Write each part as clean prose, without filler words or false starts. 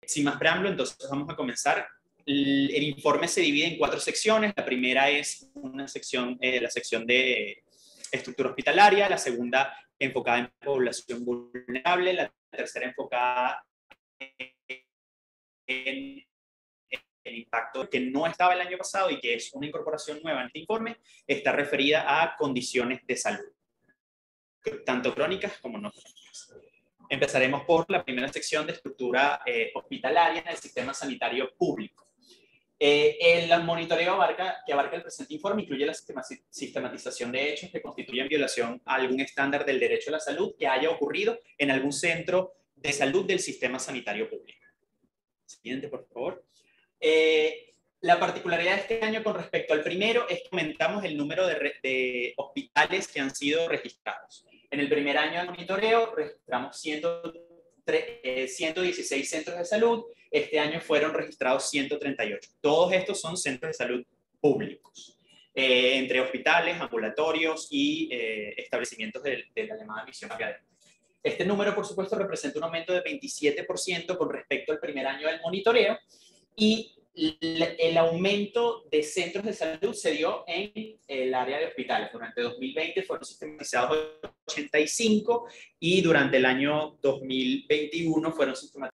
Sin más preámbulo, entonces vamos a comenzar. El informe se divide en 4 secciones. La primera es una sección, la sección de estructura hospitalaria, la segunda enfocada en población vulnerable, la tercera enfocada en el impacto que no estaba el año pasado y que es una incorporación nueva en este informe, está referida a condiciones de salud, tanto crónicas como no crónicas. Empezaremos por la primera sección de estructura hospitalaria en el sistema sanitario público. El monitoreo que abarca el presente informe incluye la sistematización de hechos que constituyen violación a algún estándar del derecho a la salud que haya ocurrido en algún centro de salud del sistema sanitario público. Siguiente, por favor. La particularidad de este año con respecto al primero es que aumentamos el número de hospitales que han sido registrados. En el primer año de monitoreo registramos 116 centros de salud. Este año fueron registrados 138. Todos estos son centros de salud públicos, entre hospitales, ambulatorios y establecimientos de la llamada misión académica. Este número, por supuesto, representa un aumento de 27% con respecto al primer año del monitoreo, y el aumento de centros de salud se dio en el área de hospitales. Durante 2020 fueron sistematizados 85 y durante el año 2021 fueron sistematizados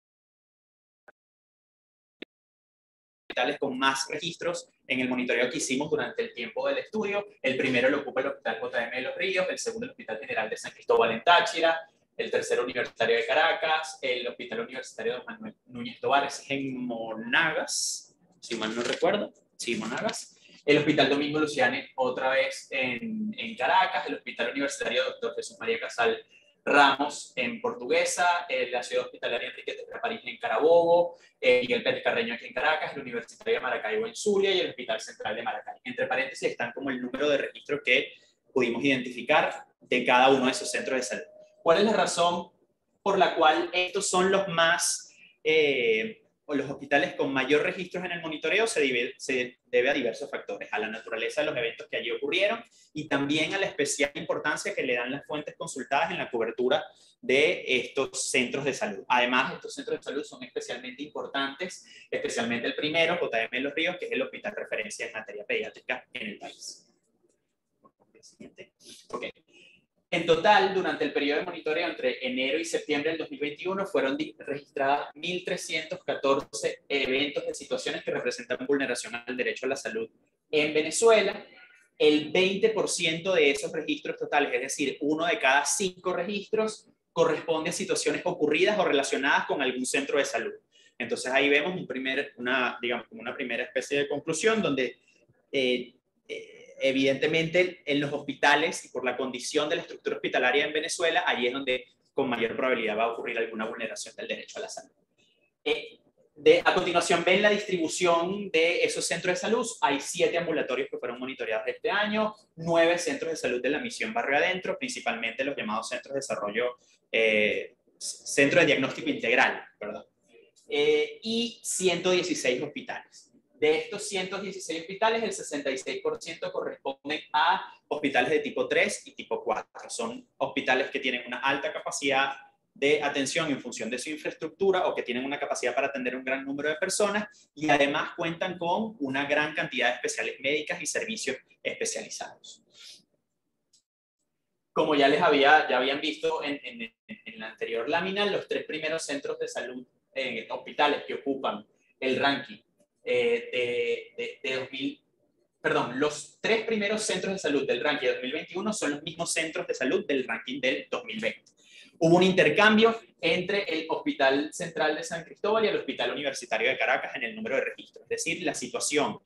con más registros en el monitoreo que hicimos durante el tiempo del estudio. El primero lo ocupa el Hospital JM de Los Ríos, el segundo el Hospital General de San Cristóbal en Táchira, el tercero Universitario de Caracas, el Hospital Universitario de Manuel Núñez Tovar en Monagas, si mal no recuerdo, sí, Monagas, el Hospital Domingo Luciane otra vez en Caracas, el Hospital Universitario Dr. Jesús María Casal Ramos en Portuguesa, la Ciudad Hospitalaria Enrique Tercera París en Carabobo, Miguel Pérez Carreño aquí en Caracas, el Universitario de Maracaibo en Zulia y el Hospital Central de Maracay. Entre paréntesis están como el número de registros que pudimos identificar de cada uno de esos centros de salud. ¿Cuál es la razón por la cual estos son los más, o los hospitales con mayor registros en el monitoreo? Se debe a diversos factores, a la naturaleza de los eventos que allí ocurrieron y también a la especial importancia que le dan las fuentes consultadas en la cobertura de estos centros de salud. Además, estos centros de salud son especialmente importantes, especialmente el primero, JM de Los Ríos, que es el hospital referencia en materia pediátrica en el país. Okay. En total, durante el periodo de monitoreo entre enero y septiembre del 2021 fueron registradas 1.314 eventos de situaciones que representan vulneración al derecho a la salud en Venezuela. El 20% de esos registros totales, es decir, 1 de cada 5 registros, corresponde a situaciones ocurridas o relacionadas con algún centro de salud. Entonces ahí vemos una primera especie de conclusión donde evidentemente en los hospitales y por la condición de la estructura hospitalaria en Venezuela, allí es donde con mayor probabilidad va a ocurrir alguna vulneración del derecho a la salud. A continuación ven la distribución de esos centros de salud. Hay 7 ambulatorios que fueron monitoreados este año, 9 centros de salud de la misión Barrio Adentro, principalmente los llamados centros de desarrollo, centro de diagnóstico integral, perdón, y 116 hospitales. De estos 116 hospitales, el 66% corresponden a hospitales de tipo 3 y tipo 4. Son hospitales que tienen una alta capacidad de atención en función de su infraestructura o que tienen una capacidad para atender un gran número de personas y además cuentan con una gran cantidad de especiales médicas y servicios especializados. Como ya habían visto en la anterior lámina, los 3 primeros centros de salud, hospitales que ocupan el ranking los 3 primeros centros de salud del ranking de 2021 son los mismos centros de salud del ranking del 2020. Hubo un intercambio entre el Hospital Central de San Cristóbal y el Hospital Universitario de Caracas en el número de registros. Es decir, la situación,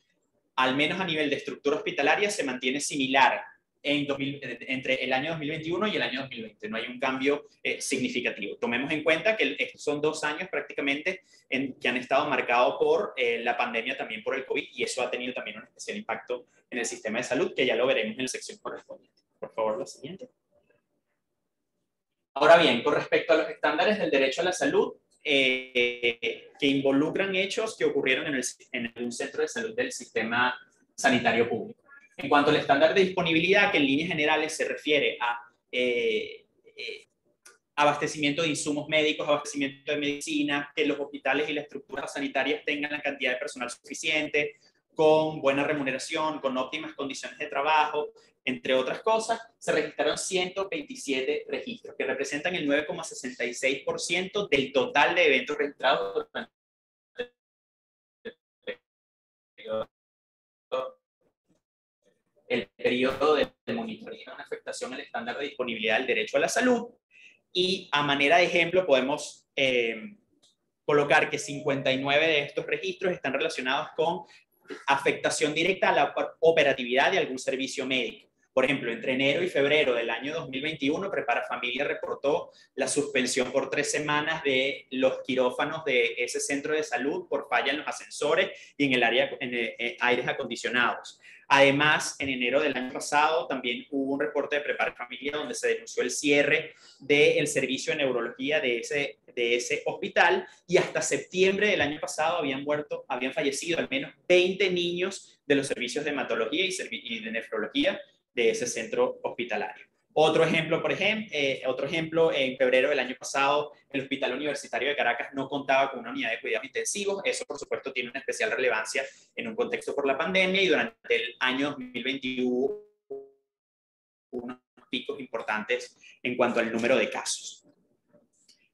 al menos a nivel de estructura hospitalaria, se mantiene similar entre el año 2021 y el año 2020. No hay un cambio significativo. Tomemos en cuenta que estos son 2 años prácticamente que han estado marcados por la pandemia, también por el COVID, y eso ha tenido también un especial impacto en el sistema de salud, que ya lo veremos en la sección correspondiente. Por favor, la siguiente. Ahora bien, con respecto a los estándares del derecho a la salud, que involucran hechos que ocurrieron en un centro de salud del sistema sanitario público. En cuanto al estándar de disponibilidad, que en líneas generales se refiere a abastecimiento de insumos médicos, abastecimiento de medicina, que los hospitales y las estructuras sanitarias tengan la cantidad de personal suficiente, con buena remuneración, con óptimas condiciones de trabajo, entre otras cosas. Se registraron 127 registros, que representan el 9,66% del total de eventos registrados durante el periodo de monitoreo de una afectación al estándar de disponibilidad del derecho a la salud. Y a manera de ejemplo podemos colocar que 59 de estos registros están relacionados con afectación directa a la operatividad de algún servicio médico. Por ejemplo, entre enero y febrero del año 2021, Prepara Familia reportó la suspensión por 3 semanas de los quirófanos de ese centro de salud por falla en los ascensores y en el área en aires acondicionados. Además, en enero del año pasado también hubo un reporte de Prepara Familia donde se denunció el cierre del servicio de neurología de ese hospital, y hasta septiembre del año pasado habían fallecido al menos 20 niños de los servicios de hematología y de nefrología de ese centro hospitalario. Otro ejemplo, en febrero del año pasado, el Hospital Universitario de Caracas no contaba con una unidad de cuidados intensivos. Eso, por supuesto, tiene una especial relevancia en un contexto por la pandemia, y durante el año 2021 hubo unos picos importantes en cuanto al número de casos.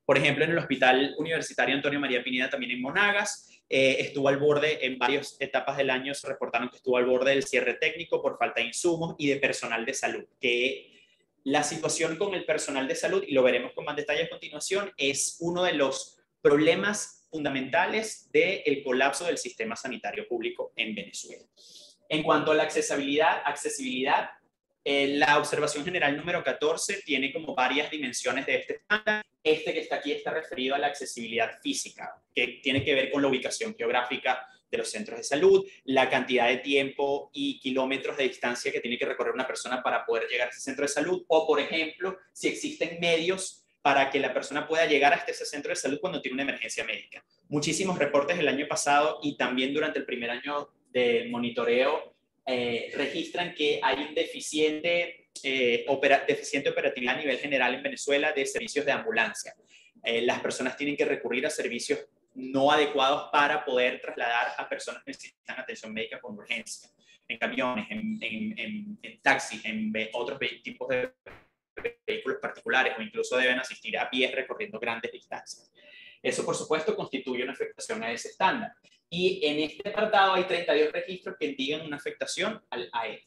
Por ejemplo, en el Hospital Universitario Antonio María Pineda, también en Monagas, estuvo al borde, en varias etapas del año se reportaron que estuvo al borde del cierre técnico por falta de insumos y de personal de salud, que la situación con el personal de salud, y lo veremos con más detalle a continuación, es uno de los problemas fundamentales del colapso del sistema sanitario público en Venezuela. En cuanto a la accesibilidad, la observación general número 14 tiene como varias dimensiones de este estándar. Este que está aquí está referido a la accesibilidad física, que tiene que ver con la ubicación geográfica de los centros de salud, la cantidad de tiempo y kilómetros de distancia que tiene que recorrer una persona para poder llegar a ese centro de salud, o, por ejemplo, si existen medios para que la persona pueda llegar hasta ese centro de salud cuando tiene una emergencia médica. Muchísimos reportes el año pasado y también durante el primer año de monitoreo registran que hay un deficiente operatividad a nivel general en Venezuela de servicios de ambulancia. Las personas tienen que recurrir a servicios no adecuados para poder trasladar a personas que necesitan atención médica con urgencia, en camiones, en taxis, en otros tipos de vehículos particulares, o incluso deben asistir a pie recorriendo grandes distancias. Eso, por supuesto, constituye una afectación a ese estándar. Y en este apartado hay 32 registros que indican una afectación al AE.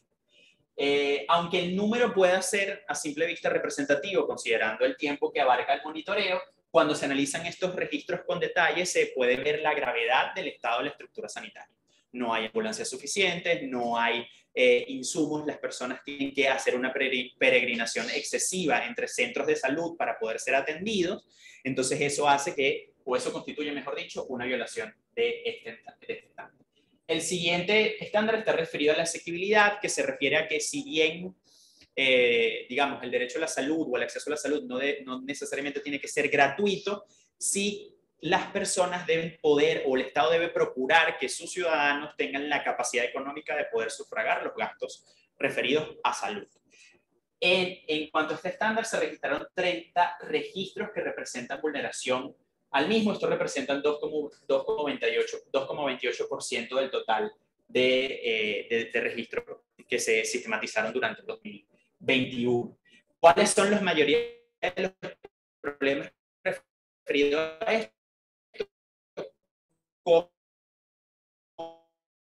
Aunque el número pueda ser a simple vista representativo, considerando el tiempo que abarca el monitoreo, cuando se analizan estos registros con detalle se puede ver la gravedad del estado de la estructura sanitaria. No hay ambulancias suficientes, no hay insumos, las personas tienen que hacer una peregrinación excesiva entre centros de salud para poder ser atendidos. Entonces eso hace que, o eso constituye, mejor dicho, una violación de este estándar. El siguiente estándar está referido a la asequibilidad, que se refiere a que si bien, digamos, el derecho a la salud o el acceso a la salud no necesariamente tiene que ser gratuito, sí las personas deben poder, o el Estado debe procurar que sus ciudadanos tengan la capacidad económica de poder sufragar los gastos referidos a salud. En cuanto a este estándar, se registraron 30 registros que representan vulneración al mismo. Esto representa 2,28% del total de registros que se sistematizaron durante el 2021. ¿Cuáles son la mayoría de los problemas referidos a esto?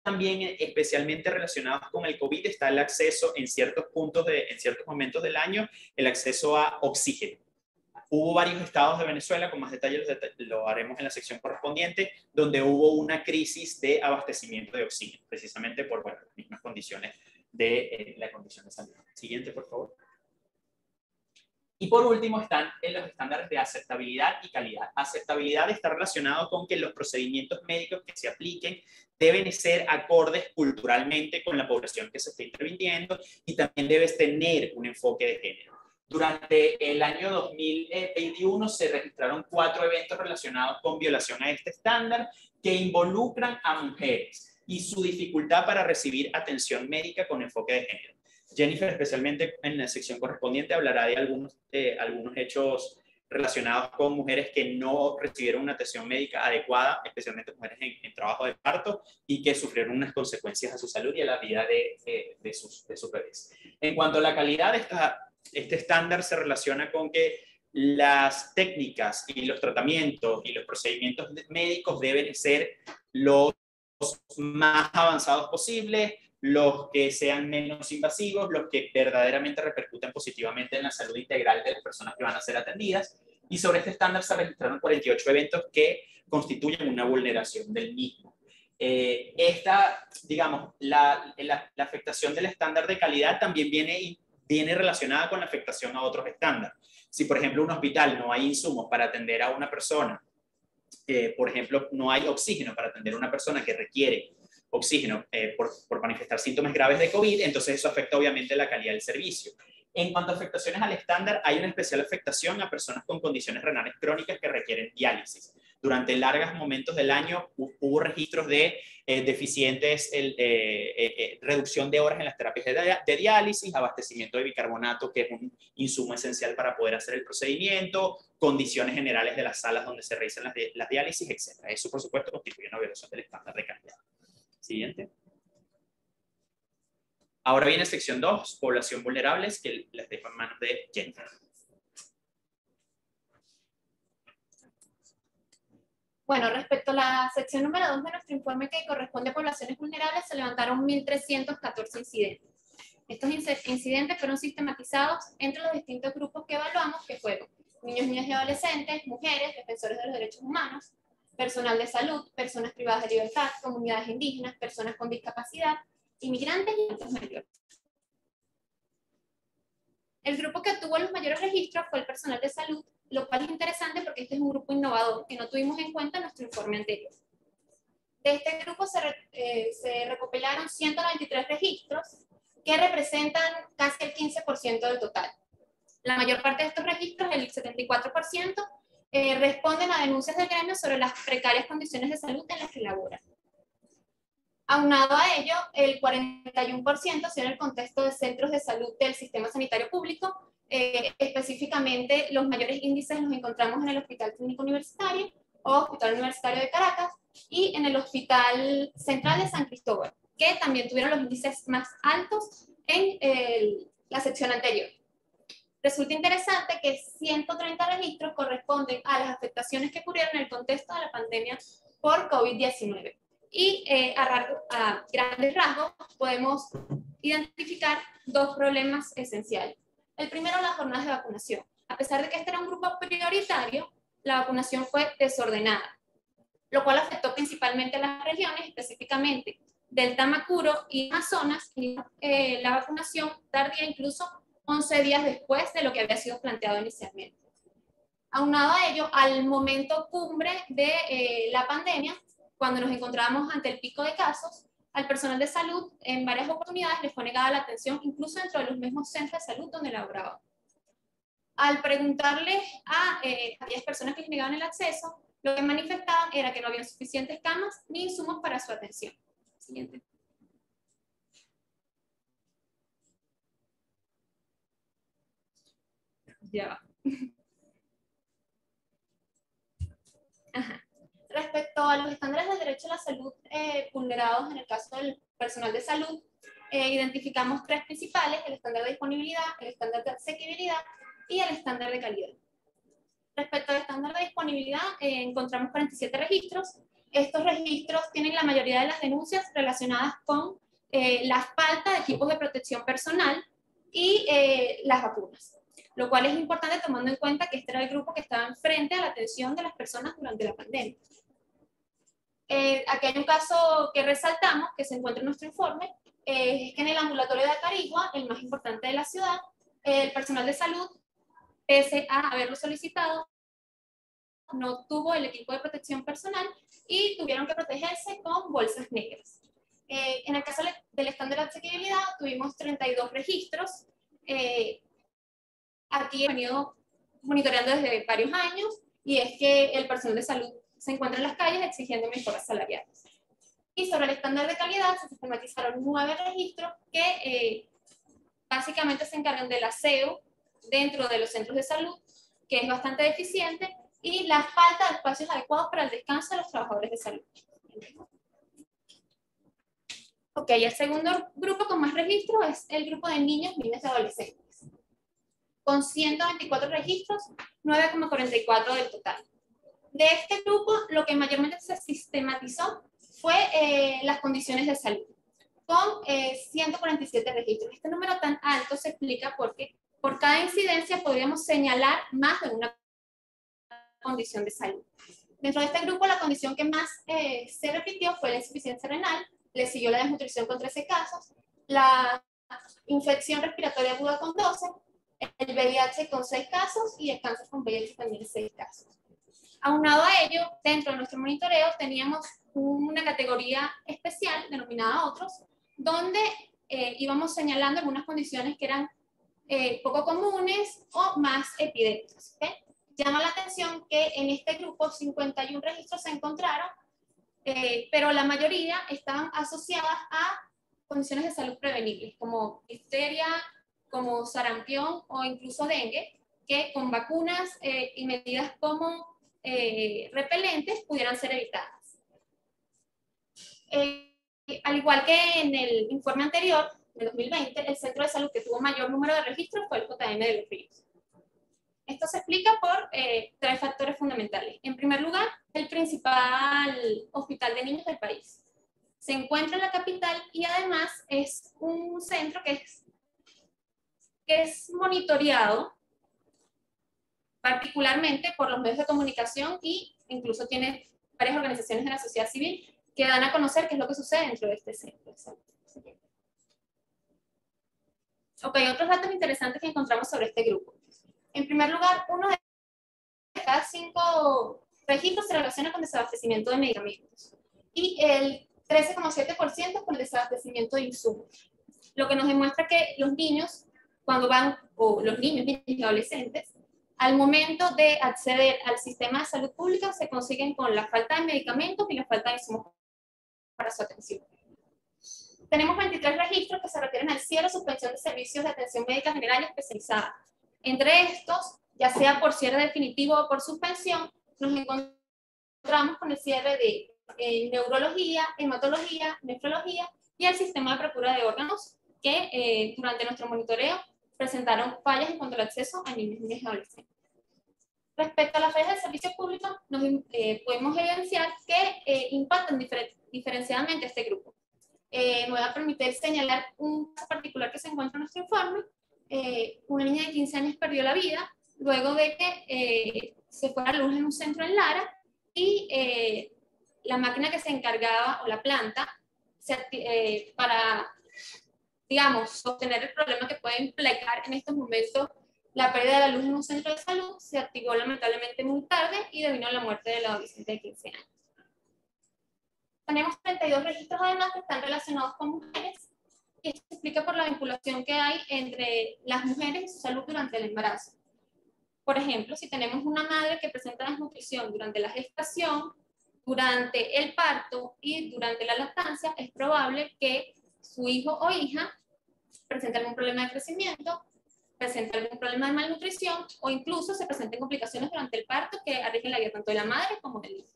También especialmente relacionados con el COVID está el acceso en ciertos momentos del año, el acceso a oxígeno. Hubo varios estados de Venezuela, con más detalles lo haremos en la sección correspondiente, donde hubo una crisis de abastecimiento de oxígeno, precisamente por las mismas condiciones de la condición de salud. Siguiente, por favor. Y por último están en los estándares de aceptabilidad y calidad. Aceptabilidad está relacionado con que los procedimientos médicos que se apliquen deben ser acordes culturalmente con la población que se está interviniendo, y también debes tener un enfoque de género. Durante el año 2021 se registraron 4 eventos relacionados con violación a este estándar que involucran a mujeres y su dificultad para recibir atención médica con enfoque de género. Jennifer, especialmente en la sección correspondiente, hablará de algunos hechos relacionados con mujeres que no recibieron una atención médica adecuada, especialmente mujeres en trabajo de parto, y que sufrieron unas consecuencias a su salud y a la vida de sus bebés. En cuanto a la calidad, este estándar se relaciona con que las técnicas y los tratamientos y los procedimientos médicos deben ser los más avanzados posibles, los que sean menos invasivos, los que verdaderamente repercuten positivamente en la salud integral de las personas que van a ser atendidas. Y sobre este estándar se registraron 48 eventos que constituyen una vulneración del mismo. Digamos, la afectación del estándar de calidad también viene relacionada con la afectación a otros estándares. Si, por ejemplo, en un hospital no hay insumos para atender a una persona, por ejemplo, no hay oxígeno para atender a una persona que requiere oxígeno por manifestar síntomas graves de COVID, entonces eso afecta obviamente la calidad del servicio. En cuanto a afectaciones al estándar, hay una especial afectación a personas con condiciones renales crónicas que requieren diálisis. Durante largos momentos del año hubo registros de deficientes, reducción de horas en las terapias de diálisis, abastecimiento de bicarbonato, que es un insumo esencial para poder hacer el procedimiento, condiciones generales de las salas donde se realizan las diálisis, etc. Eso, por supuesto, constituye una violación del estándar de calidad. Siguiente. Ahora viene sección 2, población vulnerables, que les dejo en manos de Jennifer. Bueno, respecto a la sección número 2 de nuestro informe que corresponde a poblaciones vulnerables, se levantaron 1.314 incidentes. Estos incidentes fueron sistematizados entre los distintos grupos que evaluamos, que fueron niños, niñas y adolescentes, mujeres, defensores de los derechos humanos, personal de salud, personas privadas de libertad, comunidades indígenas, personas con discapacidad, inmigrantes y adultos mayores. El grupo que tuvo los mayores registros fue el personal de salud, lo cual es interesante porque este es un grupo innovador que no tuvimos en cuenta en nuestro informe anterior. De este grupo se recopilaron 193 registros que representan casi el 15% del total. La mayor parte de estos registros, el 74%, responden a denuncias del gremio sobre las precarias condiciones de salud en las que laboran. Aunado a ello, el 41% son en el contexto de centros de salud del sistema sanitario público. Específicamente, los mayores índices los encontramos en el Hospital Clínico Universitario o Hospital Universitario de Caracas y en el Hospital Central de San Cristóbal, que también tuvieron los índices más altos en la sección anterior. Resulta interesante que 130 registros corresponden a las afectaciones que ocurrieron en el contexto de la pandemia por COVID-19. Y a grandes rasgos podemos identificar dos problemas esenciales. El primero, las jornadas de vacunación. A pesar de que este era un grupo prioritario, la vacunación fue desordenada, lo cual afectó principalmente a las regiones, específicamente del Tamacuro y Amazonas, y la vacunación tardía incluso 11 días después de lo que había sido planteado inicialmente. Aunado a ello, al momento cumbre de la pandemia, cuando nos encontrábamos ante el pico de casos, al personal de salud en varias oportunidades les fue negada la atención, incluso dentro de los mismos centros de salud donde laboraban. Al preguntarles a aquellas personas que les negaban el acceso, lo que manifestaban era que no había suficientes camas ni insumos para su atención. Siguiente. Ya. Ajá. Respecto a los estándares del derecho a la salud vulnerados en el caso del personal de salud, identificamos tres principales: el estándar de disponibilidad, el estándar de asequibilidad y el estándar de calidad. Respecto al estándar de disponibilidad, encontramos 47 registros. Estos registros tienen la mayoría de las denuncias relacionadas con la falta de equipos de protección personal y las vacunas, lo cual es importante tomando en cuenta que este era el grupo que estaba frente a la atención de las personas durante la pandemia. Aquí hay un caso que resaltamos, que se encuentra en nuestro informe, es que en el ambulatorio de Acarigua, el más importante de la ciudad, el personal de salud, pese a haberlo solicitado, no tuvo el equipo de protección personal y tuvieron que protegerse con bolsas negras. En el caso del estándar de asequibilidad, tuvimos 32 registros. Aquí he venido monitoreando desde varios años, y es que el personal de salud se encuentra en las calles exigiendo mejoras salariales. Y sobre el estándar de calidad se sistematizaron 9 registros que básicamente se encargan del aseo dentro de los centros de salud, que es bastante deficiente, y la falta de espacios adecuados para el descanso de los trabajadores de salud. Ok, el segundo grupo con más registros es el grupo de niños, niñas y adolescentes. Con 124 registros, 9,44 del total. De este grupo, lo que mayormente se sistematizó fue las condiciones de salud, con 147 registros. Este número tan alto se explica porque por cada incidencia podríamos señalar más de una condición de salud. Dentro de este grupo, la condición que más se repitió fue la insuficiencia renal, le siguió la desnutrición con 13 casos, la infección respiratoria aguda con 12, el VIH con 6 casos y el cáncer con VIH también 6 casos. Aunado a ello, dentro de nuestro monitoreo teníamos una categoría especial denominada otros, donde íbamos señalando algunas condiciones que eran poco comunes o más epidémicas. ¿Okay? Llama la atención que en este grupo 51 registros se encontraron, pero la mayoría estaban asociadas a condiciones de salud prevenibles, como difteria, como sarampión o incluso dengue, que con vacunas y medidas como repelentes pudieran ser evitadas. Al igual que en el informe anterior, de 2020, el centro de salud que tuvo mayor número de registros fue el JM de Los Ríos. Esto se explica por 3 factores fundamentales. En primer lugar, el principal hospital de niños del país. Se encuentra en la capital y además es un centro que es monitoreado particularmente por los medios de comunicación y incluso tiene varias organizaciones de la sociedad civil que dan a conocer qué es lo que sucede dentro de este centro. Ok, otros datos interesantes que encontramos sobre este grupo. En primer lugar, uno de cada 5 registros se relaciona con desabastecimiento de medicamentos y el 13,7% con el desabastecimiento de insumos. Lo que nos demuestra que los niños, cuando van, o los niños y adolescentes, al momento de acceder al sistema de salud pública se consiguen con la falta de medicamentos y la falta de insumos para su atención. Tenemos 23 registros que se refieren al cierre o suspensión de servicios de atención médica general y especializada. Entre estos, ya sea por cierre definitivo o por suspensión, nos encontramos con el cierre de neurología, hematología, nefrología y el sistema de procura de órganos que durante nuestro monitoreo presentaron fallas en cuanto al acceso a niños, niñas y adolescentes. Respecto a las fallas del servicio público, podemos evidenciar que impactan diferenciadamente a este grupo. Me voy a permitir señalar un caso particular que se encuentra en nuestro informe. Una niña de 15 años perdió la vida luego de que se fue a la luz en un centro en Lara y la máquina que se encargaba, o la planta, para, digamos, sostener el problema que puede implicar en estos momentos la pérdida de la luz en un centro de salud, se activó lamentablemente muy tarde y devino la muerte de la adolescente de 15 años. Tenemos 32 registros además que están relacionados con mujeres, y esto se explica por la vinculación que hay entre las mujeres y su salud durante el embarazo. Por ejemplo, si tenemos una madre que presenta desnutrición durante la gestación, durante el parto y durante la lactancia, es probable que su hijo o hija presente algún problema de crecimiento, presente algún problema de malnutrición o incluso se presenten complicaciones durante el parto que arriesguen la vida tanto de la madre como del hijo.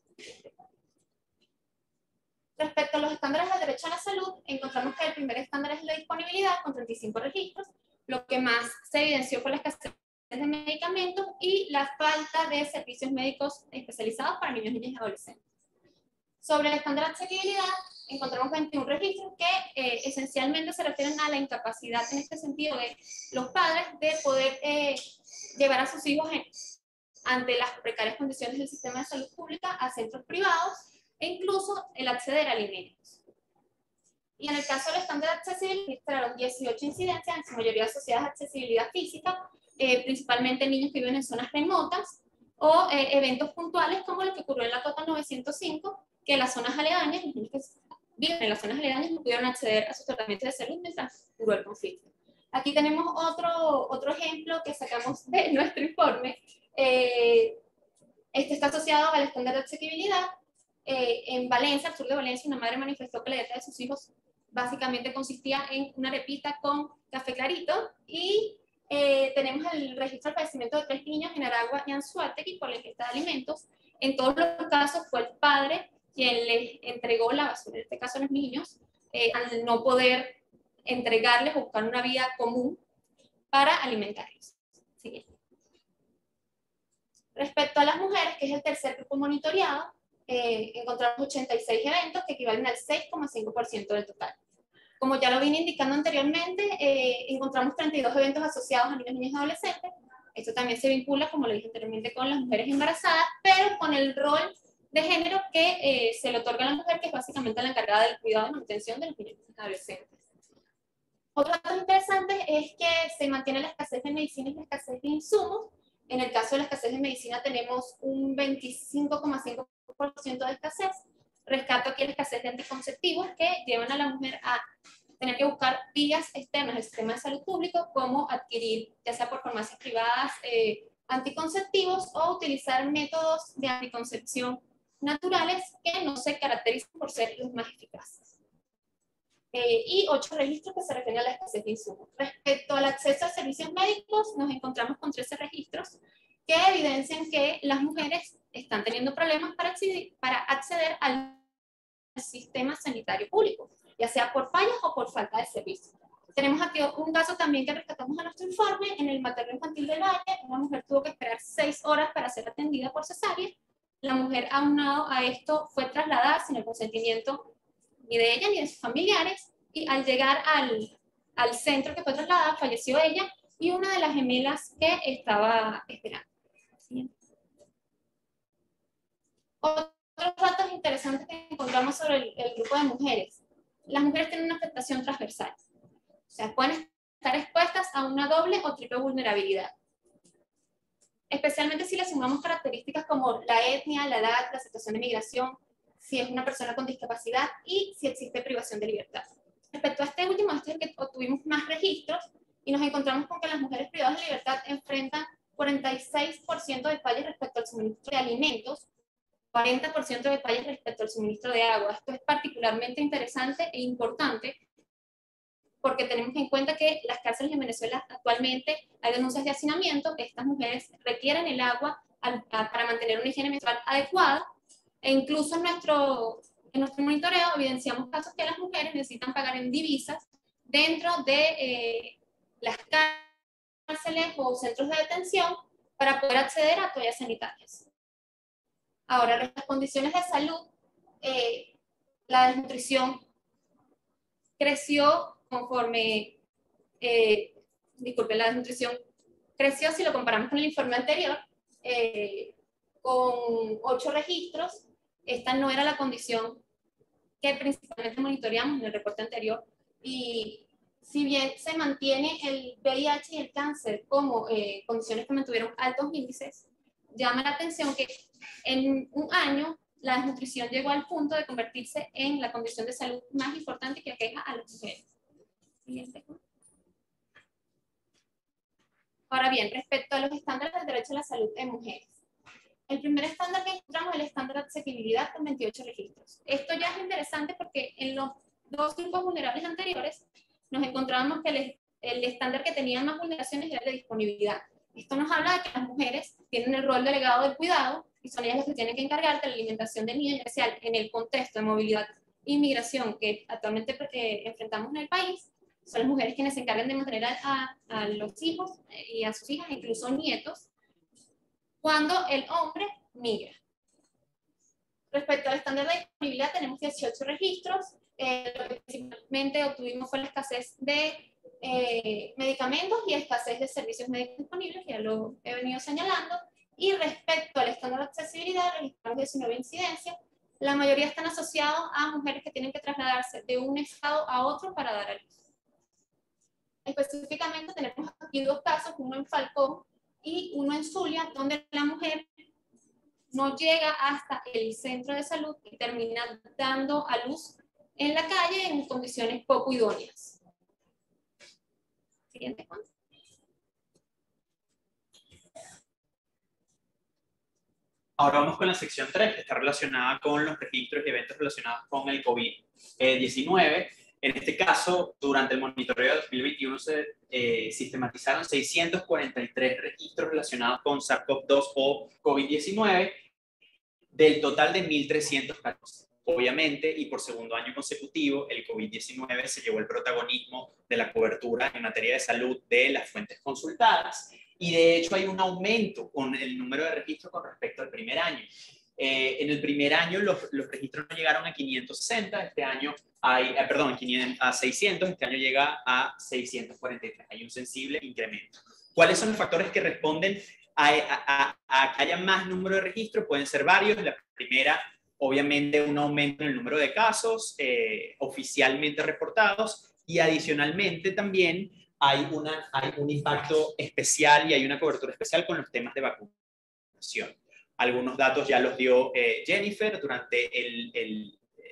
Respecto a los estándares de derecho a la salud, encontramos que el primer estándar es la disponibilidad con 35 registros. Lo que más se evidenció fue la escasez de medicamentos y la falta de servicios médicos especializados para niños, niñas y adolescentes. Sobre el estándar de accesibilidad, encontramos 21 registros que esencialmente se refieren a la incapacidad en este sentido de los padres de poder llevar a sus hijos ante las precarias condiciones del sistema de salud pública a centros privados e incluso el acceder a alimentos. Y en el caso del estándar de accesibilidad, registraron 18 incidencias, en su mayoría asociadas a accesibilidad física, principalmente niños que viven en zonas remotas, o eventos puntuales como lo que ocurrió en la Cota 905, que las zonas aledañas, los niños que viven en las zonas aledañas no pudieron acceder a sus tratamientos de salud mientras duró el conflicto. Aquí tenemos otro ejemplo que sacamos de nuestro informe. Este está asociado al estándar de accesibilidad. En Valencia, al sur de Valencia, una madre manifestó que la dieta de sus hijos básicamente consistía en una arepita con café clarito y Tenemos el registro del fallecimiento de 3 niños en Aragua y Anzoátegui por la ingesta de alimentos. En todos los casos fue el padre quien les entregó la basura, en este caso a los niños, al no poder entregarles o buscar una vía común para alimentarlos. Siguiente. Respecto a las mujeres, que es el tercer grupo monitoreado, encontramos 86 eventos que equivalen al 6,5% del total. Como ya lo vine indicando anteriormente, encontramos 32 eventos asociados a niños, niñas y adolescentes. Esto también se vincula, como lo dije anteriormente, con las mujeres embarazadas, pero con el rol de género que se le otorga a la mujer, que es básicamente la encargada del cuidado y manutención de los niños y adolescentes. Otro dato interesante es que se mantiene la escasez de medicina y la escasez de insumos. En el caso de la escasez de medicina tenemos un 25,5% de escasez. Rescato aquí la escasez de anticonceptivos que llevan a la mujer a tener que buscar vías externas del sistema de salud público, como adquirir, ya sea por farmacias privadas, anticonceptivos, o utilizar métodos de anticoncepción naturales que no se caracterizan por ser los más eficaces. Y 8 registros que se refieren a la escasez de insumos. Respecto al acceso a servicios médicos, nos encontramos con 13 registros que evidencian que las mujeres están teniendo problemas para acceder al sistema sanitario público, ya sea por fallas o por falta de servicios. Tenemos aquí un caso también que rescatamos en nuestro informe. En el materno infantil del Valle, una mujer tuvo que esperar 6 horas para ser atendida por cesárea. La mujer, aunado a esto, fue trasladada sin el consentimiento ni de ella ni de sus familiares, y al llegar al centro que fue trasladada, falleció ella y una de las gemelas que estaba esperando. ¿Sí? Otros datos interesantes que encontramos sobre el grupo de mujeres. Las mujeres tienen una afectación transversal. O sea, pueden estar expuestas a una doble o triple vulnerabilidad. Especialmente si le sumamos características como la etnia, la edad, la situación de migración, si es una persona con discapacidad y si existe privación de libertad. Respecto a este último, este es el que obtuvimos más registros, y nos encontramos con que las mujeres privadas de libertad enfrentan 46% de fallas respecto al suministro de alimentos, 40% de fallas respecto al suministro de agua. Esto es particularmente interesante e importante porque tenemos en cuenta que las cárceles en Venezuela actualmente hay denuncias de hacinamiento. Estas mujeres requieren el agua para mantener una higiene menstrual adecuada, e incluso en nuestro monitoreo evidenciamos casos que las mujeres necesitan pagar en divisas dentro de las cárceles o centros de detención para poder acceder a toallas sanitarias. Ahora, las condiciones de salud, la desnutrición creció conforme, la desnutrición creció si lo comparamos con el informe anterior, con 8 registros. Esta no era la condición que principalmente monitoreamos en el reporte anterior, y si bien se mantiene el VIH y el cáncer como condiciones que mantuvieron altos índices, llama la atención que en un año la desnutrición llegó al punto de convertirse en la condición de salud más importante que aqueja a las mujeres. Siguiente. Ahora bien, respecto a los estándares del derecho a la salud en mujeres. El primer estándar que encontramos es el estándar de accesibilidad con 28 registros. Esto ya es interesante porque en los 2 grupos vulnerables anteriores nos encontrábamos que el estándar que tenía más vulneraciones era el de disponibilidad. Esto nos habla de que las mujeres tienen el rol delegado del cuidado y son ellas las que tienen que encargar de la alimentación del niño, en especial en el contexto de movilidad e inmigración que actualmente enfrentamos en el país. Son las mujeres quienes se encargan de mantener a los hijos y a sus hijas, incluso nietos, cuando el hombre migra. Respecto al estándar de disponibilidad, tenemos 18 registros. Lo que principalmente obtuvimos fue la escasez de medicamentos y escasez de servicios médicos disponibles, que ya lo he venido señalando. Y respecto al estándar de accesibilidad, registramos 19 incidencias. La mayoría están asociados a mujeres que tienen que trasladarse de un estado a otro para dar a luz. Específicamente tenemos aquí 2 casos, uno en Falcón y uno en Zulia, donde la mujer no llega hasta el centro de salud y termina dando a luz en la calle en condiciones poco idóneas. Siguiente, Juan. Ahora vamos con la sección 3, que está relacionada con los registros y eventos relacionados con el COVID-19. En este caso, durante el monitoreo de 2021 se sistematizaron 643 registros relacionados con SARS-CoV-2 o COVID-19, del total de 1.314. Obviamente, y por segundo año consecutivo, el COVID-19 se llevó el protagonismo de la cobertura en materia de salud de las fuentes consultadas. Y de hecho hay un aumento con el número de registros con respecto al primer año. En el primer año los registros no llegaron a 560, este año hay, a 600, este año llega a 643. Hay un sensible incremento. ¿Cuáles son los factores que responden a que haya más número de registros? Pueden ser varios. La primera, obviamente, un aumento en el número de casos oficialmente reportados, y adicionalmente también hay un impacto especial y hay una cobertura especial con los temas de vacunación. Algunos datos ya los dio Jennifer. Durante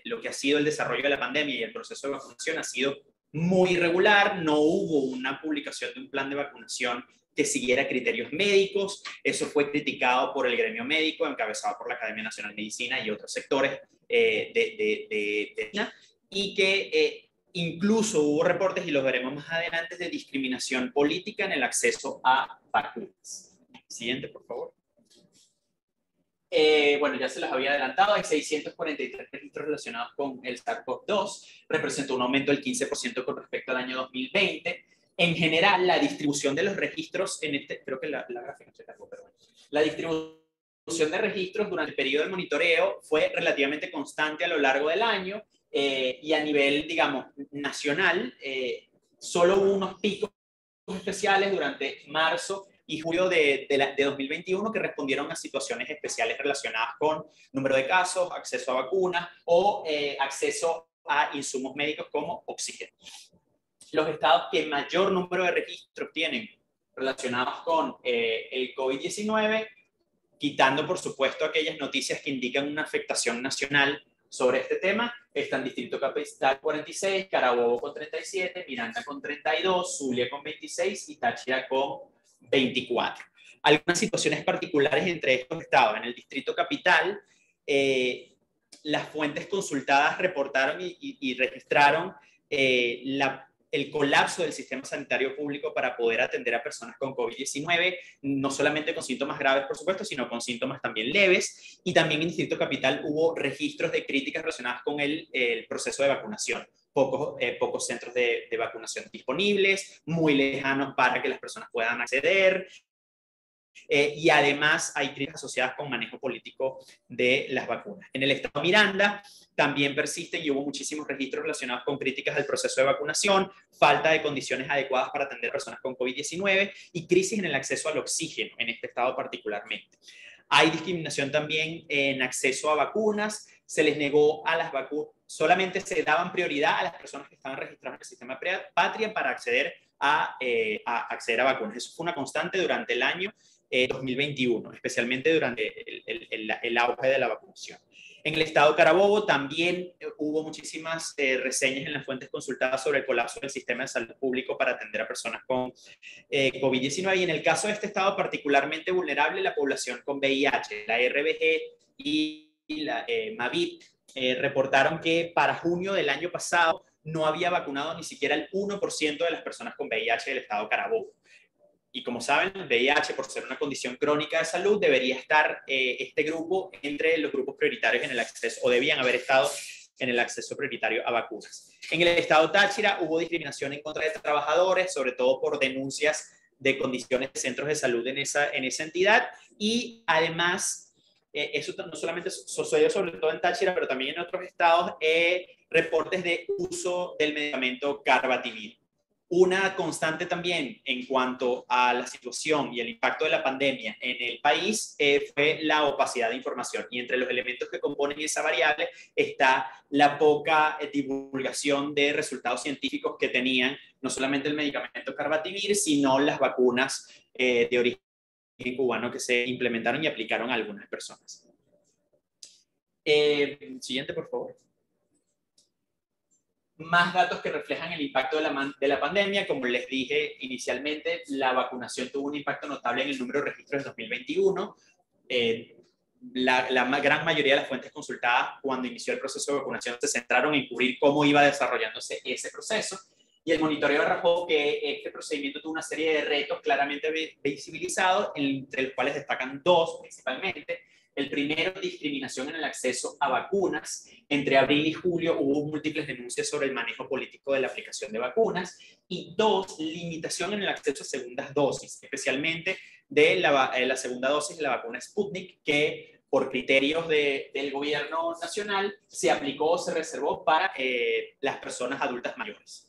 lo que ha sido el desarrollo de la pandemia y el proceso de vacunación ha sido muy irregular. No hubo una publicación de un plan de vacunación que siguiera criterios médicos. Eso fue criticado por el gremio médico, encabezado por la Academia Nacional de Medicina y otros sectores y que incluso hubo reportes, y los veremos más adelante, de discriminación política en el acceso a vacunas. Siguiente, por favor. Bueno, ya se los había adelantado, hay 643 registros relacionados con el SARS-CoV-2, representó un aumento del 15% con respecto al año 2020. En general, la distribución de los registros creo que la gráfica se cargó, pero bueno. La distribución de registros durante el periodo de monitoreo fue relativamente constante a lo largo del año, y a nivel, digamos, nacional, solo hubo unos picos especiales durante marzo y julio de 2021 que respondieron a situaciones especiales relacionadas con número de casos, acceso a vacunas o acceso a insumos médicos como oxígeno. Los estados que mayor número de registros tienen relacionados con el COVID-19, quitando por supuesto aquellas noticias que indican una afectación nacional sobre este tema, están Distrito Capital 46, Carabobo con 37, Miranda con 32, Zulia con 26 y Táchira con 24. Algunas situaciones particulares entre estos estados. En el Distrito Capital, las fuentes consultadas reportaron y registraron el colapso del sistema sanitario público para poder atender a personas con COVID-19, no solamente con síntomas graves, por supuesto, sino con síntomas también leves. Y también en Distrito Capital hubo registros de críticas relacionadas con el proceso de vacunación. Pocos centros de vacunación disponibles, muy lejanos para que las personas puedan acceder. Y además hay críticas asociadas con manejo político de las vacunas. En el estado Miranda también persisten y hubo muchísimos registros relacionados con críticas al proceso de vacunación, falta de condiciones adecuadas para atender a personas con COVID-19 y crisis en el acceso al oxígeno, en este estado particularmente. Hay discriminación también en acceso a vacunas. Se les negó a las vacunas, solamente se daban prioridad a las personas que estaban registradas en el sistema Patria para acceder a vacunas. Eso fue una constante durante el año 2021, especialmente durante el auge de la vacunación. En el estado Carabobo también hubo muchísimas reseñas en las fuentes consultadas sobre el colapso del sistema de salud público para atender a personas con COVID-19. Y en el caso de este estado particularmente vulnerable, la población con VIH, la RBG y la Mavid reportaron que para junio del año pasado no había vacunado ni siquiera el 1% de las personas con VIH del estado Carabobo. Y como saben, el VIH, por ser una condición crónica de salud, debería estar este grupo entre los grupos prioritarios en el acceso, o debían haber estado en el acceso prioritario a vacunas. En el estado Táchira hubo discriminación en contra de trabajadores, sobre todo por denuncias de condiciones de centros de salud en esa entidad. Y además, eso no solamente sucedió sobre todo en Táchira, pero también en otros estados, reportes de uso del medicamento Carbativir. Una constante también en cuanto a la situación y el impacto de la pandemia en el país fue la opacidad de información. Y entre los elementos que componen esa variable está la poca divulgación de resultados científicos que tenían no solamente el medicamento Carbativir, sino las vacunas de origen cubano que se implementaron y aplicaron a algunas personas. Siguiente, por favor. Más datos que reflejan el impacto de la pandemia. Como les dije inicialmente, la vacunación tuvo un impacto notable en el número de registros de 2021. gran mayoría de las fuentes consultadas cuando inició el proceso de vacunación se centraron en cubrir cómo iba desarrollándose ese proceso. Y el monitoreo arrojó que este procedimiento tuvo una serie de retos claramente visibilizados, entre los cuales destacan dos principalmente. El primero, discriminación en el acceso a vacunas. Entre abril y julio hubo múltiples denuncias sobre el manejo político de la aplicación de vacunas. Y dos, limitación en el acceso a segundas dosis, especialmente de la segunda dosis de la vacuna Sputnik, que por criterios del gobierno nacional se aplicó o se reservó para las personas adultas mayores.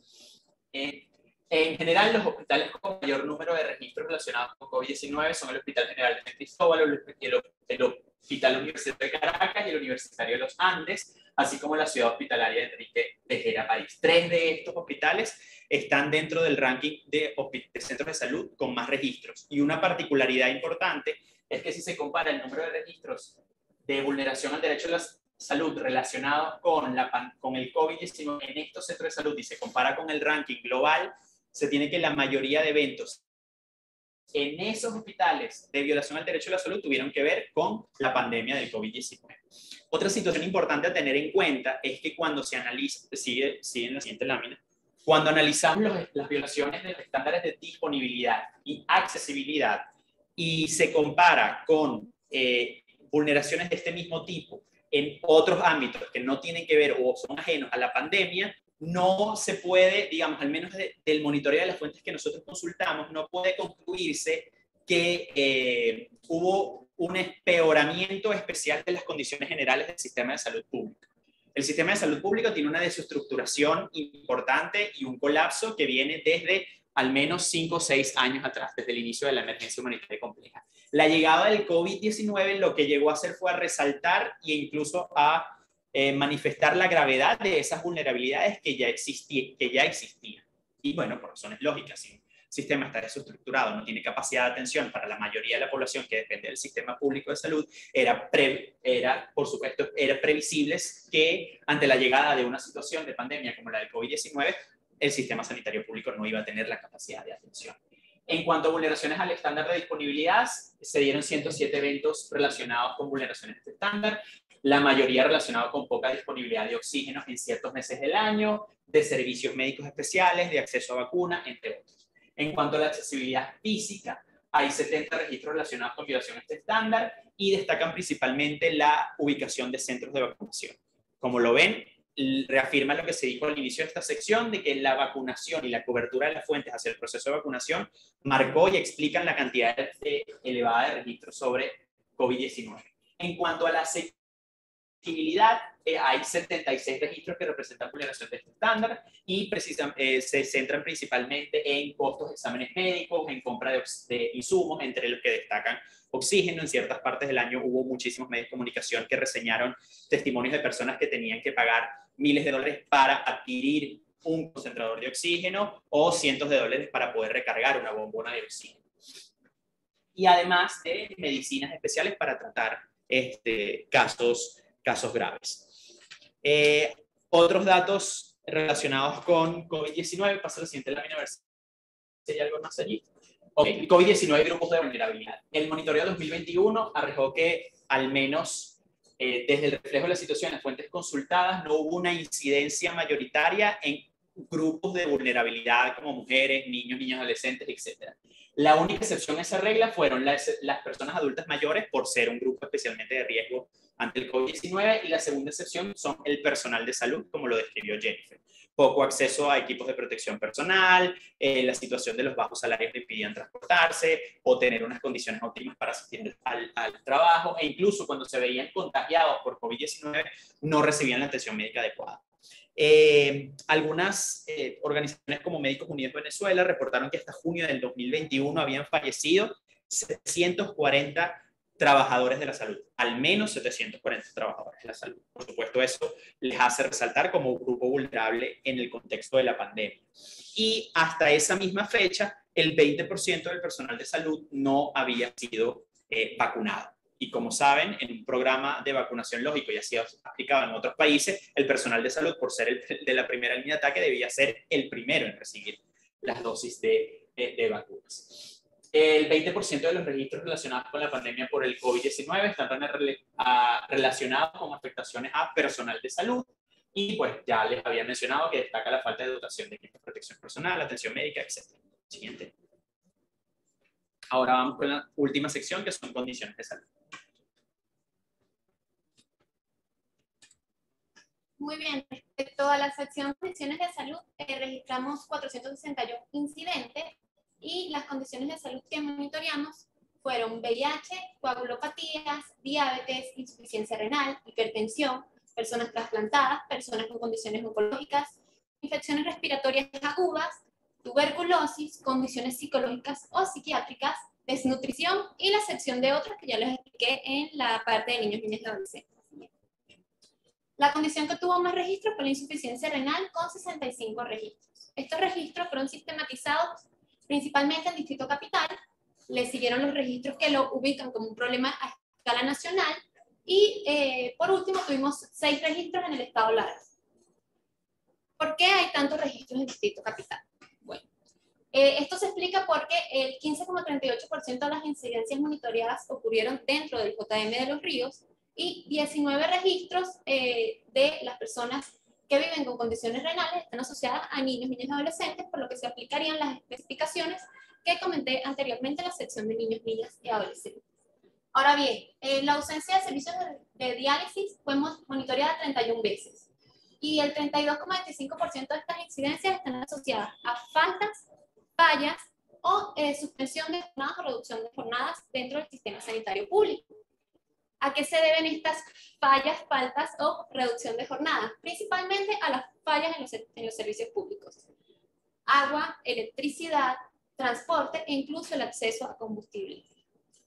En general, los hospitales con mayor número de registros relacionados con COVID-19 son el Hospital General de San Cristóbal, el Hospital Universitario de Caracas y el Universitario de los Andes, así como la Ciudad Hospitalaria de Enrique Tejera, París. 3 de estos hospitales están dentro del ranking de centros de salud con más registros. Y una particularidad importante es que si se compara el número de registros de vulneración al derecho a la salud relacionados con el COVID-19 en estos centros de salud y se compara con el ranking global, se tiene que la mayoría de eventos en esos hospitales de violación al derecho a la salud tuvieron que ver con la pandemia del COVID-19. Otra situación importante a tener en cuenta es que cuando se analiza, sigue en la siguiente lámina, cuando analizamos las violaciones de los estándares de disponibilidad y accesibilidad y se compara con vulneraciones de este mismo tipo en otros ámbitos que no tienen que ver o son ajenos a la pandemia, no se puede, digamos, al menos del monitoreo de las fuentes que nosotros consultamos, no puede concluirse que hubo un empeoramiento especial de las condiciones generales del sistema de salud público. El sistema de salud público tiene una desestructuración importante y un colapso que viene desde al menos 5 o 6 años atrás, desde el inicio de la emergencia humanitaria compleja. La llegada del COVID-19 lo que llegó a hacer fue a resaltar e incluso a manifestar la gravedad de esas vulnerabilidades que ya existían. Y bueno, por razones lógicas, si un sistema está desestructurado, no tiene capacidad de atención para la mayoría de la población que depende del sistema público de salud, por supuesto, era previsible que ante la llegada de una situación de pandemia como la del COVID-19, el sistema sanitario público no iba a tener la capacidad de atención. En cuanto a vulneraciones al estándar de disponibilidad, se dieron 107 eventos relacionados con vulneraciones de este estándar, la mayoría relacionados con poca disponibilidad de oxígeno en ciertos meses del año, de servicios médicos especiales, de acceso a vacunas, entre otros. En cuanto a la accesibilidad física, hay 70 registros relacionados con violaciones de este estándar y destacan principalmente la ubicación de centros de vacunación. Como lo ven, reafirma lo que se dijo al inicio de esta sección, de que la vacunación y la cobertura de las fuentes hacia el proceso de vacunación marcó y explican la cantidad elevada de registros sobre COVID-19. En cuanto a la accesibilidad, hay 76 registros que representan vulneración de este estándar y se centran principalmente en costos de exámenes médicos, en compra de insumos, entre los que destacan oxígeno. En ciertas partes del año hubo muchísimos medios de comunicación que reseñaron testimonios de personas que tenían que pagar miles de dólares para adquirir un concentrador de oxígeno o cientos de dólares para poder recargar una bombona de oxígeno. Y además de medicinas especiales para tratar casos graves. Otros datos relacionados con COVID-19, pasa a la siguiente lámina a ver si hay algo más allí. Okay. COVID-19 y grupos de vulnerabilidad. El monitoreo 2021 arrojó que al menos desde el reflejo de la situación en las fuentes consultadas no hubo una incidencia mayoritaria en grupos de vulnerabilidad como mujeres, niños, niñas adolescentes, etc. La única excepción a esa regla fueron las personas adultas mayores por ser un grupo especialmente de riesgo ante el COVID-19 y la segunda excepción son el personal de salud, como lo describió Jennifer. Poco acceso a equipos de protección personal, la situación de los bajos salarios que impidían transportarse o tener unas condiciones óptimas para asistir al trabajo e incluso cuando se veían contagiados por COVID-19 no recibían la atención médica adecuada. Algunas organizaciones como Médicos Unidos Venezuela reportaron que hasta junio del 2021 habían fallecido 740 trabajadores de la salud, al menos 740 trabajadores de la salud. Por supuesto, eso les hace resaltar como un grupo vulnerable en el contexto de la pandemia. Y hasta esa misma fecha, el 20% del personal de salud no había sido vacunado. Y como saben, en un programa de vacunación lógico, y así aplicado en otros países, el personal de salud, por ser de la primera línea de ataque, debía ser el primero en recibir las dosis de vacunas. El 20% de los registros relacionados con la pandemia por el COVID-19 están relacionados con afectaciones a personal de salud. Y pues ya les había mencionado que destaca la falta de dotación de equipos de protección personal, atención médica, etc. Siguiente. Ahora vamos con la última sección, que son condiciones de salud. Muy bien, respecto a la sección de condiciones de salud, registramos 461 incidentes y las condiciones de salud que monitoreamos fueron VIH, coagulopatías, diabetes, insuficiencia renal, hipertensión, personas trasplantadas, personas con condiciones oncológicas, infecciones respiratorias agudas, tuberculosis, condiciones psicológicas o psiquiátricas, desnutrición y la sección de otras que ya les expliqué en la parte de niños, niñas y adolescentes. La condición que tuvo más registros fue la insuficiencia renal con 65 registros. Estos registros fueron sistematizados principalmente en Distrito Capital, le siguieron los registros que lo ubican como un problema a escala nacional y por último tuvimos 6 registros en el estado Lara. ¿Por qué hay tantos registros en Distrito Capital? Bueno, esto se explica porque el 15,38% de las incidencias monitoreadas ocurrieron dentro del JM de Los Ríos y 19 registros de las personas que viven con condiciones renales están asociadas a niños, niñas y adolescentes, por lo que se aplicarían las especificaciones que comenté anteriormente en la sección de niños, niñas y adolescentes. Ahora bien, la ausencia de servicios de diálisis fue monitoreada 31 veces y el 32,25% de estas incidencias están asociadas a faltas, fallas o suspensión de jornadas o reducción de jornadas dentro del sistema sanitario público. ¿A qué se deben estas fallas, faltas o reducción de jornadas? Principalmente a las fallas en los servicios públicos. Agua, electricidad, transporte e incluso el acceso a combustible.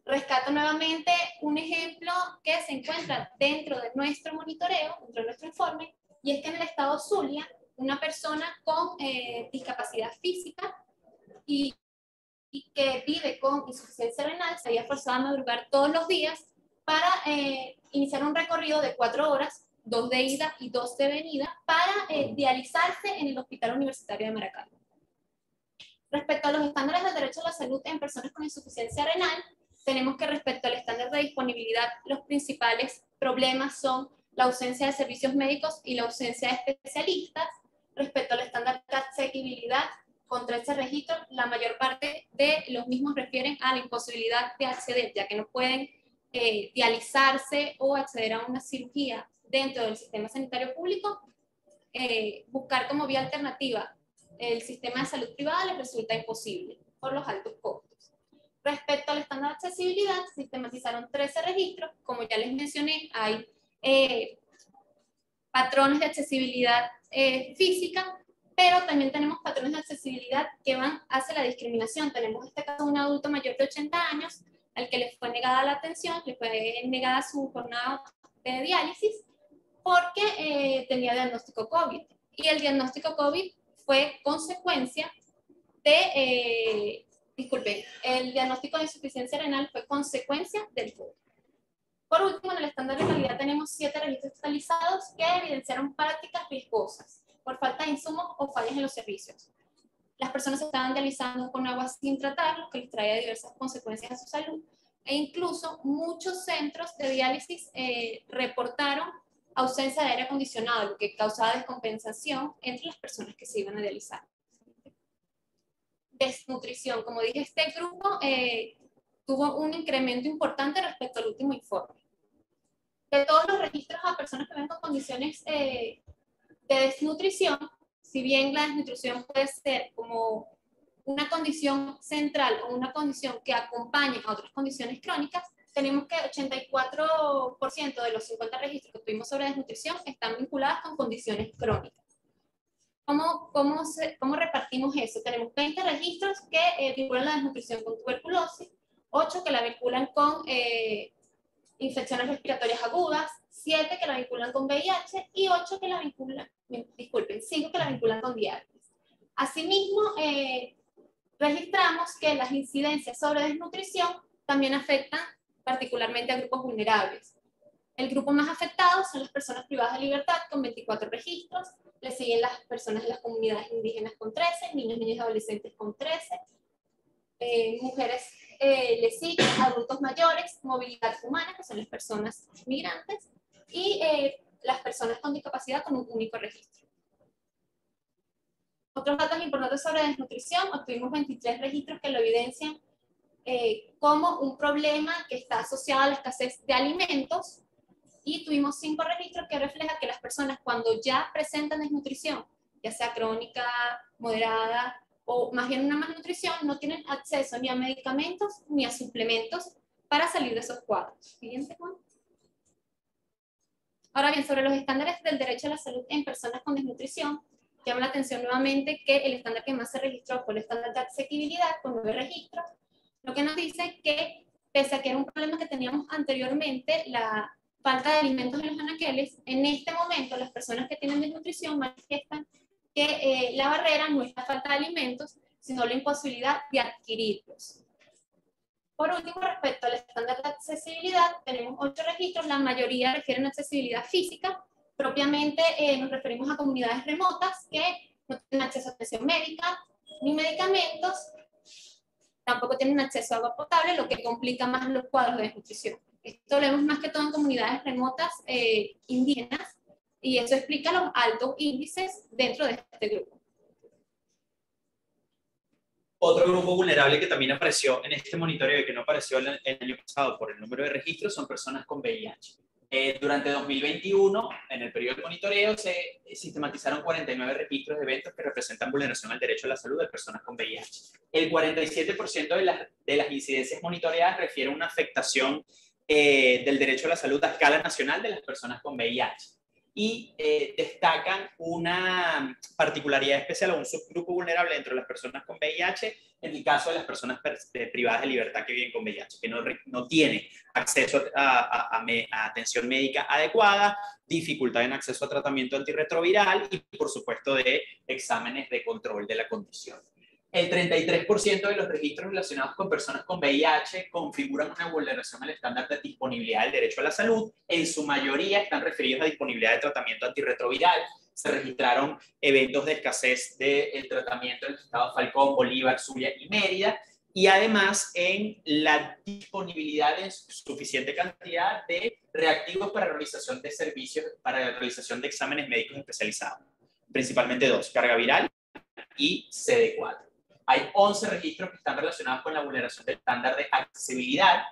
Rescato nuevamente un ejemplo que se encuentra dentro de nuestro monitoreo, dentro de nuestro informe, y es que en el estado Zulia, una persona con discapacidad física y que vive con insuficiencia renal se había forzado a madrugar todos los días para iniciar un recorrido de 4 horas, 2 de ida y 2 de venida, para dializarse en el Hospital Universitario de Maracaibo. Respecto a los estándares del derecho a la salud en personas con insuficiencia renal, tenemos que respecto al estándar de disponibilidad, los principales problemas son la ausencia de servicios médicos y la ausencia de especialistas. Respecto al estándar de asequibilidad, con 13 registros, la mayor parte de los mismos refieren a la imposibilidad de acceder, ya que no pueden dializarse o acceder a una cirugía dentro del sistema sanitario público. Buscar como vía alternativa el sistema de salud privada les resulta imposible por los altos costos. Respecto al estándar de accesibilidad, sistematizaron 13 registros. Como ya les mencioné, hay patrones de accesibilidad física, pero también tenemos patrones de accesibilidad que van hacia la discriminación. Tenemos este caso de un adulto mayor de 80 años al que le fue negada la atención, le fue negada su jornada de diálisis porque tenía diagnóstico COVID. Y el diagnóstico COVID fue consecuencia de, el diagnóstico de insuficiencia renal fue consecuencia del COVID. Por último, en el estándar de calidad tenemos 7 registros totalizados que evidenciaron prácticas riesgosas por falta de insumos o fallas en los servicios. Las personas se estaban dializando con agua sin tratar, lo que les traía diversas consecuencias a su salud, e incluso muchos centros de diálisis reportaron ausencia de aire acondicionado, lo que causaba descompensación entre las personas que se iban a dializar. Desnutrición, como dije, este grupo tuvo un incremento importante respecto al último informe. De todos los registros a personas que ven con condiciones de desnutrición, si bien la desnutrición puede ser como una condición central o una condición que acompaña a otras condiciones crónicas, tenemos que 84% de los 50 registros que tuvimos sobre desnutrición están vinculadas con condiciones crónicas. ¿Cómo repartimos eso? Tenemos 20 registros que vinculan la desnutrición con tuberculosis, 8 que la vinculan con infecciones respiratorias agudas, 7 que la vinculan con VIH y 8 que la vinculan, 5 que la vinculan con diabetes. Asimismo, registramos que las incidencias sobre desnutrición también afectan particularmente a grupos vulnerables. El grupo más afectado son las personas privadas de libertad con 24 registros, le siguen las personas de las comunidades indígenas con 13, niños, niñas y adolescentes con 13, mujeres lesicas, adultos mayores, movilidad humana, que son las personas migrantes, y las personas con discapacidad con un único registro. Otros datos importantes sobre desnutrición: obtuvimos 23 registros que lo evidencian como un problema que está asociado a la escasez de alimentos, y tuvimos 5 registros que reflejan que las personas, cuando ya presentan desnutrición, ya sea crónica, moderada o más bien una malnutrición, no tienen acceso ni a medicamentos ni a suplementos para salir de esos cuadros. Siguiente, Juan. Ahora bien, sobre los estándares del derecho a la salud en personas con desnutrición, llama la atención nuevamente que el estándar que más se registró fue el estándar de asequibilidad, con 9 registros, lo que nos dice que, pese a que era un problema que teníamos anteriormente, la falta de alimentos en los anaqueles, en este momento las personas que tienen desnutrición manifiestan que la barrera no es la falta de alimentos, sino la imposibilidad de adquirirlos. Por último, respecto al estándar de accesibilidad, tenemos 8 registros, la mayoría refieren a accesibilidad física. Propiamente nos referimos a comunidades remotas que no tienen acceso a atención médica ni medicamentos, tampoco tienen acceso a agua potable, lo que complica más los cuadros de desnutrición. Esto lo vemos más que todo en comunidades remotas indígenas, y eso explica los altos índices dentro de este grupo. Otro grupo vulnerable que también apareció en este monitoreo y que no apareció el año pasado por el número de registros son personas con VIH. Durante 2021, en el periodo de monitoreo, se sistematizaron 49 registros de eventos que representan vulneración al derecho a la salud de personas con VIH. El 47% de las incidencias monitoreadas refiere a una afectación del derecho a la salud a escala nacional de las personas con VIH. Y destacan una particularidad especial o un subgrupo vulnerable dentro de las personas con VIH, en el caso de las personas privadas de libertad que viven con VIH, que no tienen acceso a atención médica adecuada, dificultad en acceso a tratamiento antirretroviral y, por supuesto, de exámenes de control de la condición. El 33% de los registros relacionados con personas con VIH configuran una vulneración al estándar de disponibilidad del derecho a la salud. En su mayoría están referidos a disponibilidad de tratamiento antirretroviral. Se registraron eventos de escasez del tratamiento en el estado Falcón, Bolívar, Zulia y Mérida. Y además en la disponibilidad en suficiente cantidad de reactivos para realización de servicios, para la realización de exámenes médicos especializados. Principalmente 2, carga viral y CD4. Hay 11 registros que están relacionados con la vulneración del estándar de accesibilidad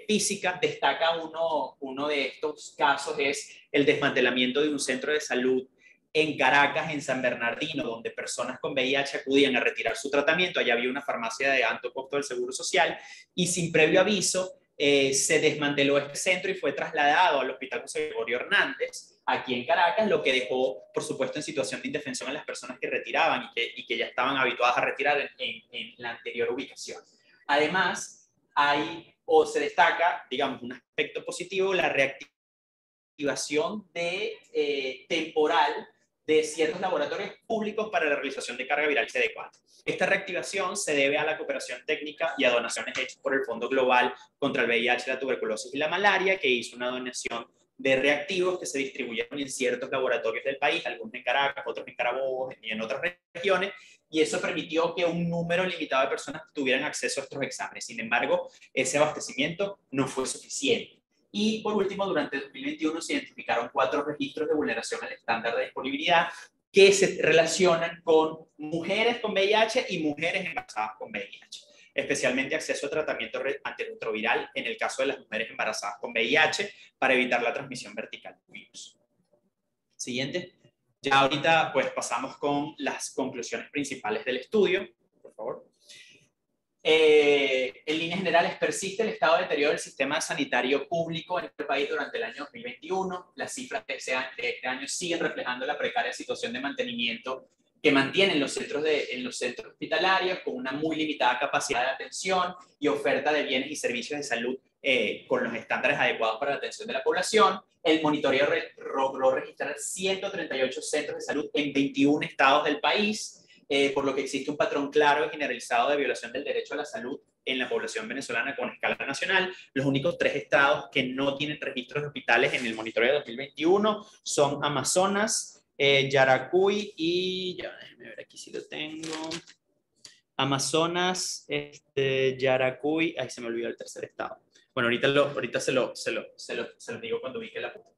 física. Destaca uno de estos casos es el desmantelamiento de un centro de salud en Caracas, en San Bernardino, donde personas con VIH acudían a retirar su tratamiento. Allá había una farmacia de alto costo del Seguro Social y sin previo aviso se desmanteló este centro y fue trasladado al Hospital José Gregorio Hernández, aquí en Caracas, lo que dejó, por supuesto, en situación de indefensión a las personas que retiraban y que ya estaban habituadas a retirar en la anterior ubicación. Además, se destaca, digamos, un aspecto positivo, la reactivación temporal de ciertos laboratorios públicos para la realización de carga viral CD4. Esta reactivación se debe a la cooperación técnica y a donaciones hechas por el Fondo Global contra el VIH, la tuberculosis y la malaria, que hizo una donación de reactivos que se distribuyeron en ciertos laboratorios del país, algunos en Caracas, otros en Carabobo y en otras regiones, y eso permitió que un número limitado de personas tuvieran acceso a estos exámenes. Sin embargo, ese abastecimiento no fue suficiente. Y por último, durante 2021 se identificaron 4 registros de vulneración al estándar de disponibilidad que se relacionan con mujeres con VIH y mujeres embarazadas con VIH, especialmente acceso a tratamiento antirretroviral en el caso de las mujeres embarazadas con VIH para evitar la transmisión vertical del virus. Siguiente. Ya ahorita pues pasamos con las conclusiones principales del estudio, por favor. En líneas generales, persiste el estado de deterioro del sistema sanitario público en el país durante el año 2021. Las cifras de este año siguen reflejando la precaria situación de mantenimiento que mantienen los centros hospitalarios, con una muy limitada capacidad de atención y oferta de bienes y servicios de salud con los estándares adecuados para la atención de la población. El monitoreo logró registrar 138 centros de salud en 21 estados del país, por lo que existe un patrón claro y generalizado de violación del derecho a la salud en la población venezolana con escala nacional. Los únicos 3 estados que no tienen registros de hospitales en el monitoreo de 2021 son Amazonas, Yaracuy y, ya déjenme ver aquí si lo tengo, Amazonas, Yaracuy, ahí se me olvidó el tercer estado. Bueno, ahorita se lo digo cuando ubique la punta.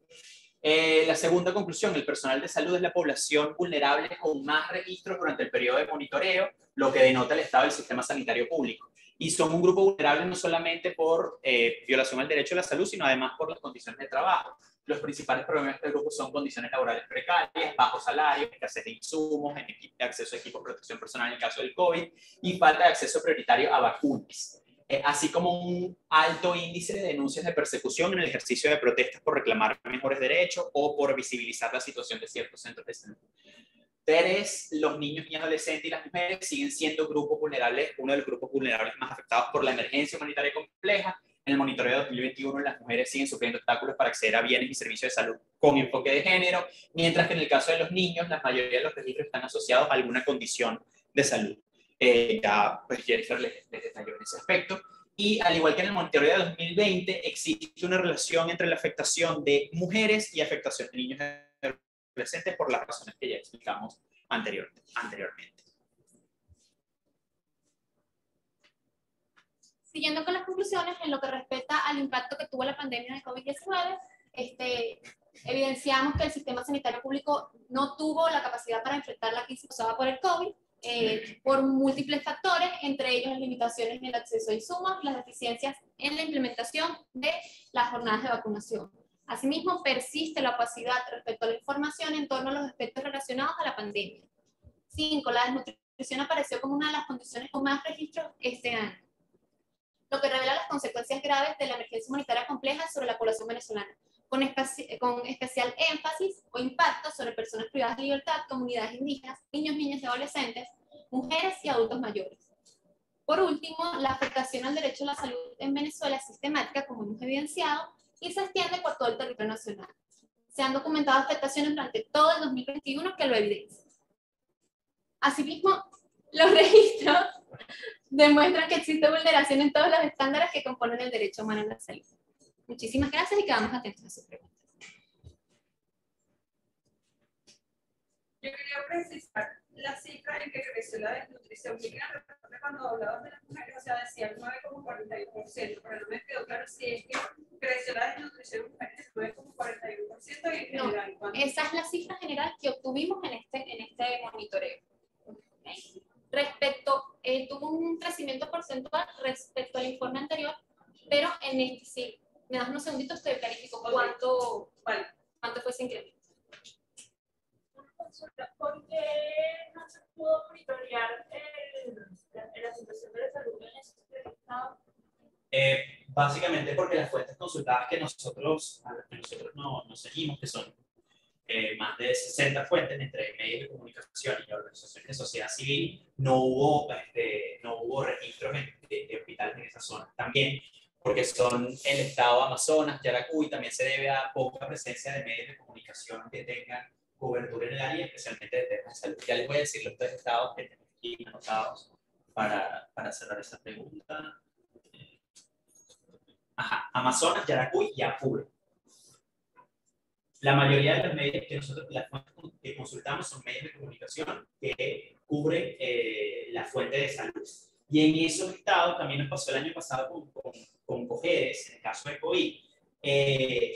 La segunda conclusión, el personal de salud es la población vulnerable con más registros durante el periodo de monitoreo, lo que denota el estado del sistema sanitario público. Y son un grupo vulnerable no solamente por violación al derecho a la salud, sino además por las condiciones de trabajo. Los principales problemas de este grupo son condiciones laborales precarias, bajos salarios, escasez de insumos, acceso a equipos de protección personal en el caso del COVID y falta de acceso prioritario a vacunas. Así como un alto índice de denuncias de persecución en el ejercicio de protestas por reclamar mejores derechos o por visibilizar la situación de ciertos centros de salud. Tres, los niños y adolescentes y las mujeres siguen siendo grupos vulnerables, uno de los grupos vulnerables más afectados por la emergencia humanitaria compleja. En el monitoreo de 2021, las mujeres siguen sufriendo obstáculos para acceder a bienes y servicios de salud con enfoque de género, mientras que en el caso de los niños, la mayoría de los registros están asociados a alguna condición de salud. Ya pues Jennifer les detalló en ese aspecto. Y al igual que en el monitoreo de 2020, existe una relación entre la afectación de mujeres y afectación de niños y adolescentes por las razones que ya explicamos anteriormente. Siguiendo con las conclusiones, en lo que respecta al impacto que tuvo la pandemia de COVID-19, evidenciamos que el sistema sanitario público no tuvo la capacidad para enfrentar la crisis causada por el COVID, por múltiples factores, entre ellos las limitaciones en el acceso a insumos, las deficiencias en la implementación de las jornadas de vacunación. Asimismo, persiste la opacidad respecto a la información en torno a los aspectos relacionados a la pandemia. 5. La desnutrición apareció como una de las condiciones con más registros este año, lo que revela las consecuencias graves de la emergencia humanitaria compleja sobre la población venezolana, con especial énfasis o impacto sobre personas privadas de libertad, comunidades indígenas, niños, niñas y adolescentes, mujeres y adultos mayores. Por último, la afectación al derecho a la salud en Venezuela es sistemática, como hemos evidenciado, y se extiende por todo el territorio nacional. Se han documentado afectaciones durante todo el 2021 que lo evidencian. Asimismo, los registros demuestran que existe vulneración en todos los estándares que componen el derecho humano a la salud. Muchísimas gracias y quedamos atentos a sus preguntas. Yo quería precisar la cifra en que creció la desnutrición. Cuando hablabas de las mujeres, o sea, decía el 9,41%, pero no me quedó claro si es que creció la desnutrición en mujeres el 9,41% y en general. No, esa es la cifra general que obtuvimos en este monitoreo. ¿Okay? Tuvo un crecimiento porcentual respecto al informe anterior, pero en este sí. Me das unos segunditos, te verifico cuánto fue ese incremento. ¿Por qué no se pudo monitorear la situación de la salud en ese estado? Básicamente porque las fuentes consultadas que nosotros nos seguimos, que son más de 60 fuentes entre medios de comunicación y organizaciones de sociedad civil, no hubo registros de hospitales en esa zona. También porque son el estado Amazonas, Yaracuy, también se debe a poca presencia de medios de comunicación que tengan cobertura en el área, especialmente de temas de salud. Ya les voy a decir los tres estados que tenemos aquí anotados para cerrar esta pregunta. Ajá, Amazonas, Yaracuy y Apure. La mayoría de los medios que nosotros, las fuentes que consultamos son medios de comunicación que cubren la fuente de salud. Y en esos estados, también nos pasó el año pasado con COGEDES, en el caso de COVID,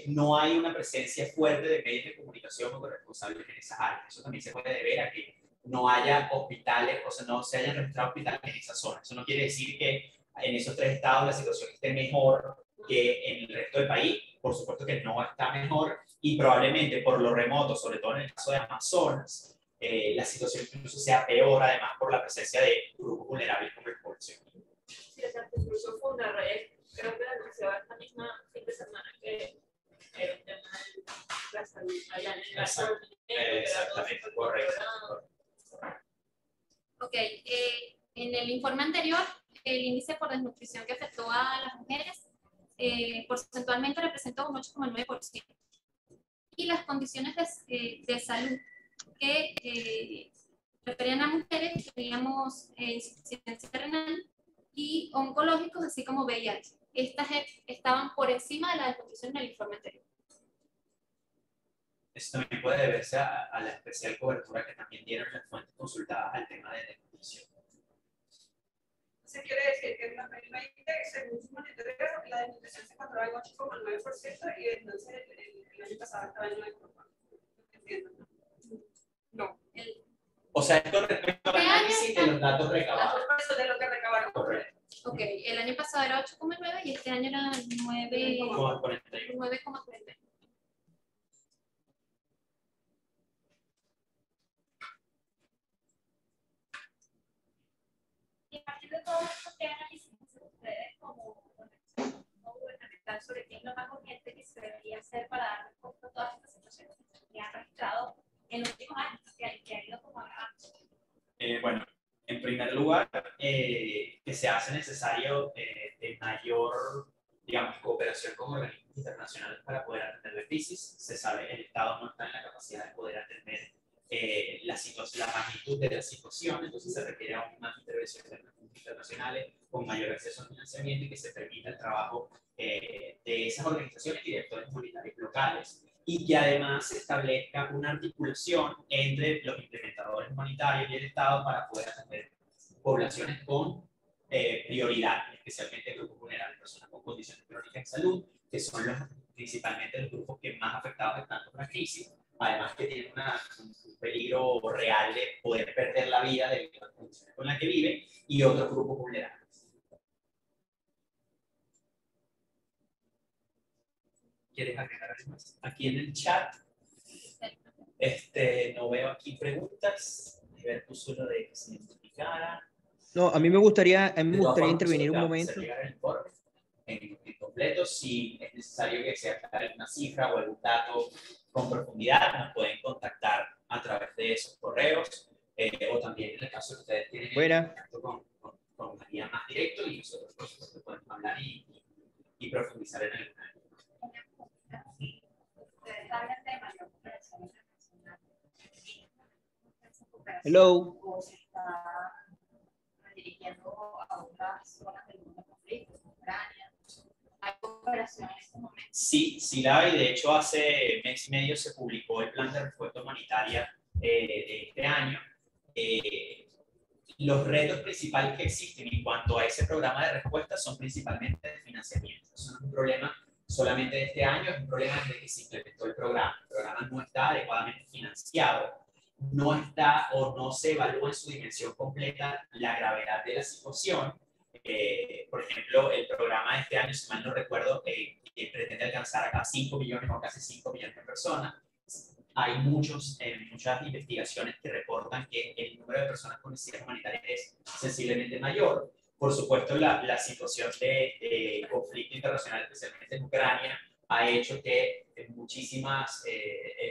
no hay una presencia fuerte de medios de comunicación o corresponsables en esas áreas. Eso también se puede deber a que no haya hospitales, o sea, no se hayan registrado hospitales en esa zona. Eso no quiere decir que en esos tres estados la situación esté mejor que en el resto del país. Por supuesto que no está mejor, y probablemente por lo remoto, sobre todo en el caso de Amazonas, la situación incluso sea peor, además por la presencia de grupos vulnerables como la población. Sí, exacto. Incluso fue una red, creo que anunció esta misma fin de semana que era un tema de la salud allá en el caso. Exactamente, correcto. Ok, en el informe anterior, el índice por desnutrición que afectó a las mujeres porcentualmente representó un 8,9%. Y las condiciones de salud que referían a mujeres, teníamos insuficiencia renal y oncológicos, así como VIH. Estas estaban por encima de la desnutrición en el informe anterior. Esto también puede deberse a la especial cobertura que también dieron las fuentes consultadas al tema de desnutrición. Eso quiere decir que en 2020, según su monitoreo, la desnutrición se encontraba en 8,9% y entonces el año pasado estaba en 9,4%. ¿Entiendes? No. O sea, esto respecto al análisis de los datos recabados. Eso de lo que recabaron. Correcto. Ok, el año pasado era 8,9 y este año era 9,41. 9,40. Y a partir de todo esto, ¿qué análisis hacen ustedes como organización no gubernamental sobre qué es lo más urgente que se debería hacer para dar respuesta a todas estas situaciones que han registrado en los últimos años, que han ido como agravando? Bueno, en primer lugar, que se hace necesario de mayor, digamos, cooperación con organismos internacionales para poder atender la crisis. Se sabe que el Estado no está en la capacidad de poder atender la magnitud de la situación, entonces se requiere aún más intervención de organismos internacionales con mayor acceso a financiamiento y que se permita el trabajo de esas organizaciones y de actores humanitarios locales, y que además se establezca una articulación entre los implementadores humanitarios y el Estado para poder atender poblaciones con prioridad, especialmente grupos vulnerables, personas con condiciones crónicas de salud, que son principalmente los grupos que más afectados están por la crisis, además que tienen un peligro real de poder perder la vida debido a las condiciones con las que viven, y otros grupos vulnerables. ¿Quieres agregar algo más? Aquí en el chat, no veo aquí preguntas. A ver, puso lo de que se identificara. No, a mí me gustaría De todas formas, intervenir un nosotros momento. vamos a llegar al informe en completo. Si es necesario que se aclare alguna cifra o algún dato con profundidad, nos pueden contactar a través de esos correos, o también en el caso que ustedes tienen contacto con María más directo, y nosotros por supuesto podemos hablar y profundizar en el tema. Ustedes hablan de mayor cooperación internacional. Hello. ¿O se está dirigiendo a otras zonas del mundo conflicto, Ucrania? ¿Hay cooperación en este momento? Sí, sí la hay. De hecho, hace mes y medio se publicó el plan de respuesta humanitaria de este año. Los retos principales que existen en cuanto a ese programa de respuesta son principalmente de financiamiento. Eso no es un problema solamente de este año, es un problema desde que se implementó el programa. El programa no está adecuadamente financiado, no está o no se evalúa en su dimensión completa la gravedad de la situación. Por ejemplo, el programa de este año, si mal no recuerdo, pretende alcanzar a 5 millones o casi 5 millones de personas. Hay muchas investigaciones que reportan que el número de personas con necesidades humanitarias es sensiblemente mayor. Por supuesto, la situación de conflicto internacional, especialmente en Ucrania, ha hecho que muchísimas,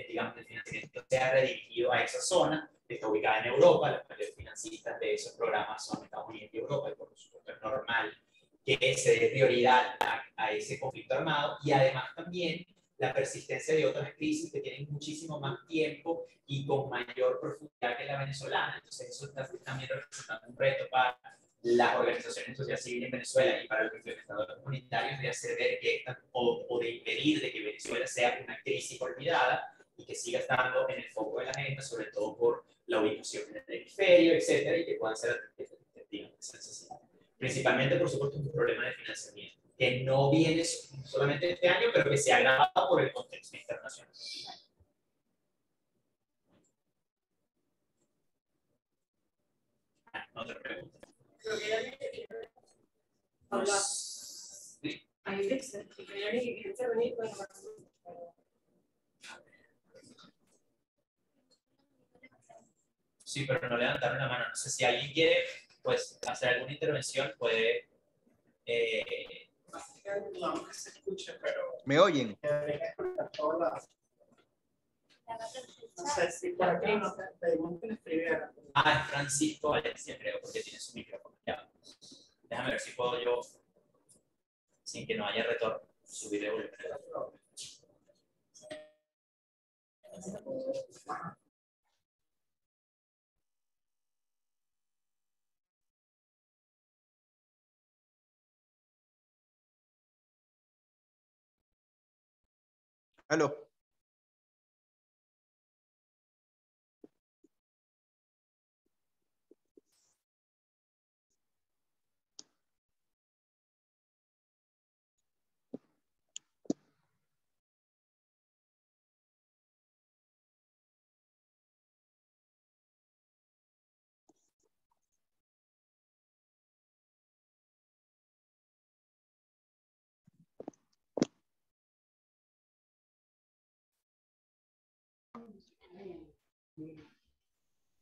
digamos, el financiamiento sea redirigido a esa zona, que está ubicada en Europa. Los mayores financistas de esos programas son Estados Unidos y Europa, y por supuesto es normal que se dé prioridad a ese conflicto armado, y además también la persistencia de otras crisis que tienen muchísimo más tiempo y con mayor profundidad que la venezolana. Entonces eso está también representando un reto para las organizaciones de sociedad civil en Venezuela y para los implementadores comunitarios, de hacer ver que o de impedir de que Venezuela sea una crisis olvidada y que siga estando en el foco de la agenda, sobre todo por la ubicación en el hemisferio, etcétera, y que puedan ser atendidas esa necesidad. Principalmente, por supuesto, un problema de financiamiento que no viene solamente este año, pero que se ha agravado por el contexto internacional. Otra pregunta. Creo que ya ni hablar. Sí. Ahí dice, que ya ni intervenir, bueno, sí, pero no levantaron la mano. No sé si alguien quiere, pues, hacer alguna intervención, puede. No que se escuche, pero. ¿Me oyen? No sé si por aquí nos pedimos que le escribieran. Ah, es Francisco Valencia, creo, porque tiene su micrófono. Ya. Déjame ver si puedo yo, sin que no haya retorno, subir el volumen. Aló.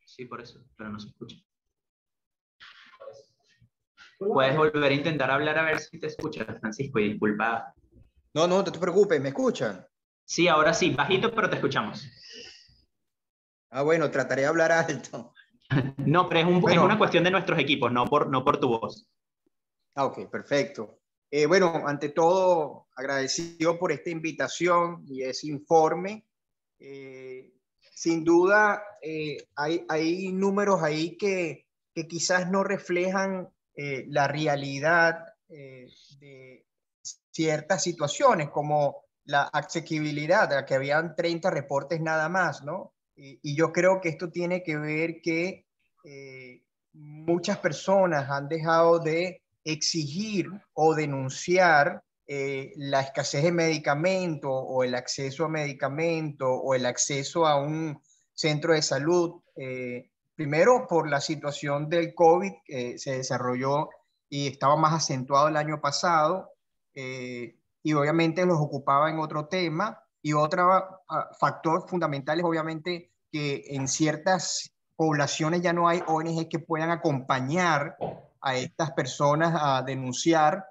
Sí, por eso, pero no se escucha. Puedes volver a intentar hablar a ver si te escuchas, Francisco, y disculpa. No, no, no te preocupes, ¿me escuchan? Sí, ahora sí, bajito, pero te escuchamos. Ah, bueno, trataré de hablar alto. No, pero es Bueno, una cuestión de nuestros equipos, no por tu voz. ok, perfecto. Bueno, ante todo, agradecido por esta invitación y ese informe. Sin duda, hay números ahí que quizás no reflejan la realidad de ciertas situaciones, como la asequibilidad, a que habían 30 reportes nada más, ¿no? Y yo creo que esto tiene que ver que muchas personas han dejado de exigir o denunciar la escasez de medicamento o el acceso a medicamento o el acceso a un centro de salud. Primero, por la situación del COVID que se desarrolló y estaba más acentuado el año pasado, y obviamente los ocupaba en otro tema. Y otro factor fundamental es obviamente que en ciertas poblaciones ya no hay ONG que puedan acompañar a estas personas a denunciar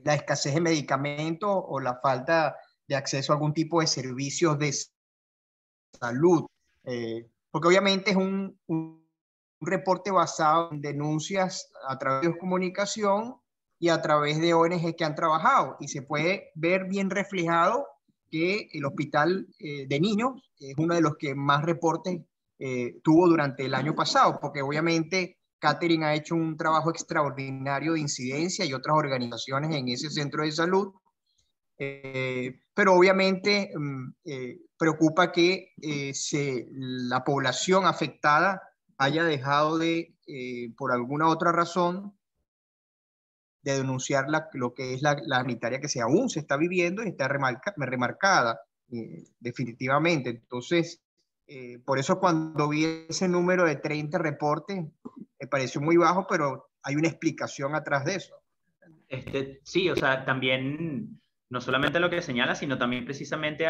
la escasez de medicamentos o la falta de acceso a algún tipo de servicios de salud. Porque obviamente es un reporte basado en denuncias a través de comunicación y a través de ONG que han trabajado. Y se puede ver bien reflejado que el hospital de niños es uno de los que más reportes tuvo durante el año pasado, porque obviamente Catherine ha hecho un trabajo extraordinario de incidencia y otras organizaciones en ese centro de salud. Pero obviamente preocupa que la población afectada haya dejado de, por alguna otra razón, de denunciar lo que es la sanitaria que aún se está viviendo y está remarcada definitivamente. Entonces, por eso cuando vi ese número de 30 reportes, me pareció muy bajo, pero hay una explicación atrás de eso. Sí, o sea, también no solamente lo que señala, sino también precisamente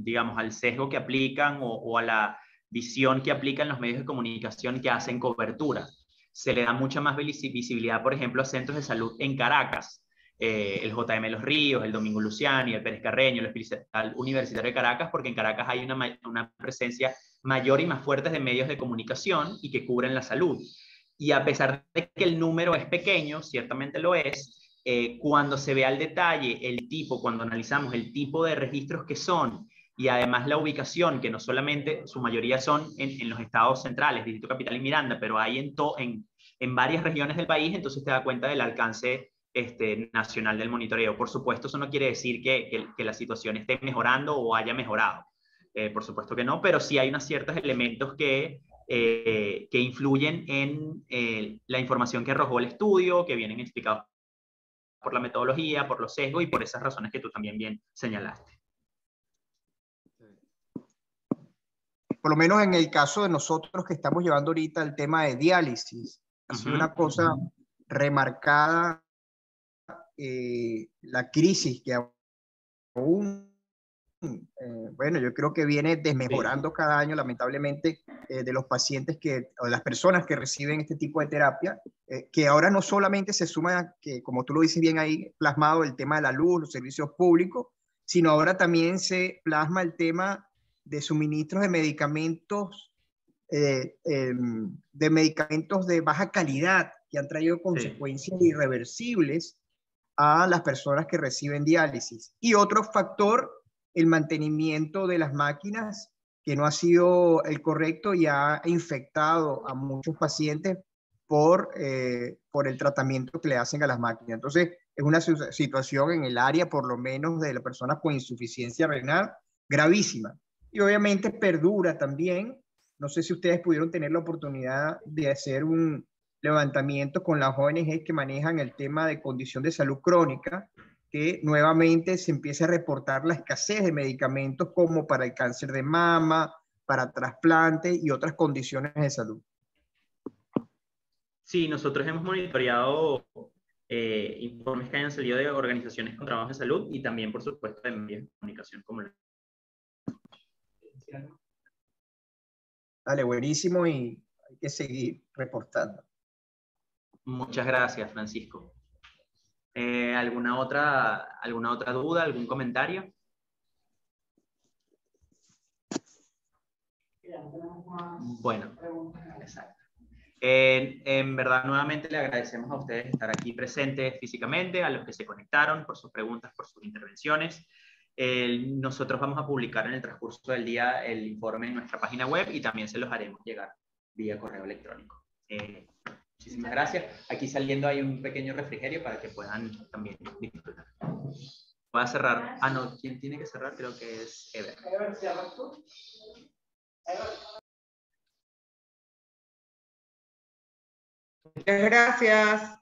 digamos, al sesgo que aplican o a la visión que aplican los medios de comunicación que hacen cobertura. Se le da mucha más visibilidad, por ejemplo, a centros de salud en Caracas, el JM Los Ríos, el Domingo Luciani, el Pérez Carreño, el Hospital Universitario de Caracas, porque en Caracas hay una presencia mayor y más fuerte de medios de comunicación y que cubren la salud. Y a pesar de que el número es pequeño, ciertamente lo es, cuando se ve al detalle el tipo, cuando analizamos el tipo de registros que son y además la ubicación, que no solamente su mayoría son en los estados centrales, Distrito Capital y Miranda, pero hay en varias regiones del país, entonces te das cuenta del alcance nacional del monitoreo. Por supuesto, eso no quiere decir que la situación esté mejorando o haya mejorado. Por supuesto que no, pero sí hay unos ciertos elementos que influyen en la información que arrojó el estudio, que vienen explicados por la metodología, por los sesgos y por esas razones que tú también bien señalaste. Por lo menos en el caso de nosotros que estamos llevando ahorita el tema de diálisis, ha sido una cosa remarcada, la crisis que aún, bueno, yo creo que viene desmejorando cada año, lamentablemente, de los pacientes o de las personas que reciben este tipo de terapia, que ahora no solamente se suma, que como tú lo dices bien ahí, plasmado el tema de la luz, los servicios públicos, sino ahora también se plasma el tema de suministros de medicamentos, de baja calidad, que han traído consecuencias irreversibles a las personas que reciben diálisis. Y otro factor, el mantenimiento de las máquinas, que no ha sido el correcto y ha infectado a muchos pacientes por el tratamiento que le hacen a las máquinas. Entonces, es una situación en el área, por lo menos, de las personas con insuficiencia renal, gravísima. Y obviamente perdura también. No sé si ustedes pudieron tener la oportunidad de hacer un levantamiento con las ONG que manejan el tema de condición de salud crónica, que nuevamente se empieza a reportar la escasez de medicamentos como para el cáncer de mama, para trasplante y otras condiciones de salud. Sí, nosotros hemos monitoreado informes que hayan salido de organizaciones con trabajo de salud y también, por supuesto, de medios de comunicación como Dale, buenísimo y hay que seguir reportando. Muchas gracias, Francisco. ¿Alguna otra duda, algún comentario? Bueno, exacto. En verdad, nuevamente le agradecemos a ustedes estar aquí presentes físicamente, a los que se conectaron, por sus preguntas, por sus intervenciones. Nosotros vamos a publicar en el transcurso del día el informe en nuestra página web y también se los haremos llegar vía correo electrónico. Muchísimas gracias. Aquí saliendo hay un pequeño refrigerio para que puedan también disfrutar. Voy a cerrar. Ah, no, ¿quién tiene que cerrar? Creo que es Ever. Ever, ¿cierras tú? Muchas gracias.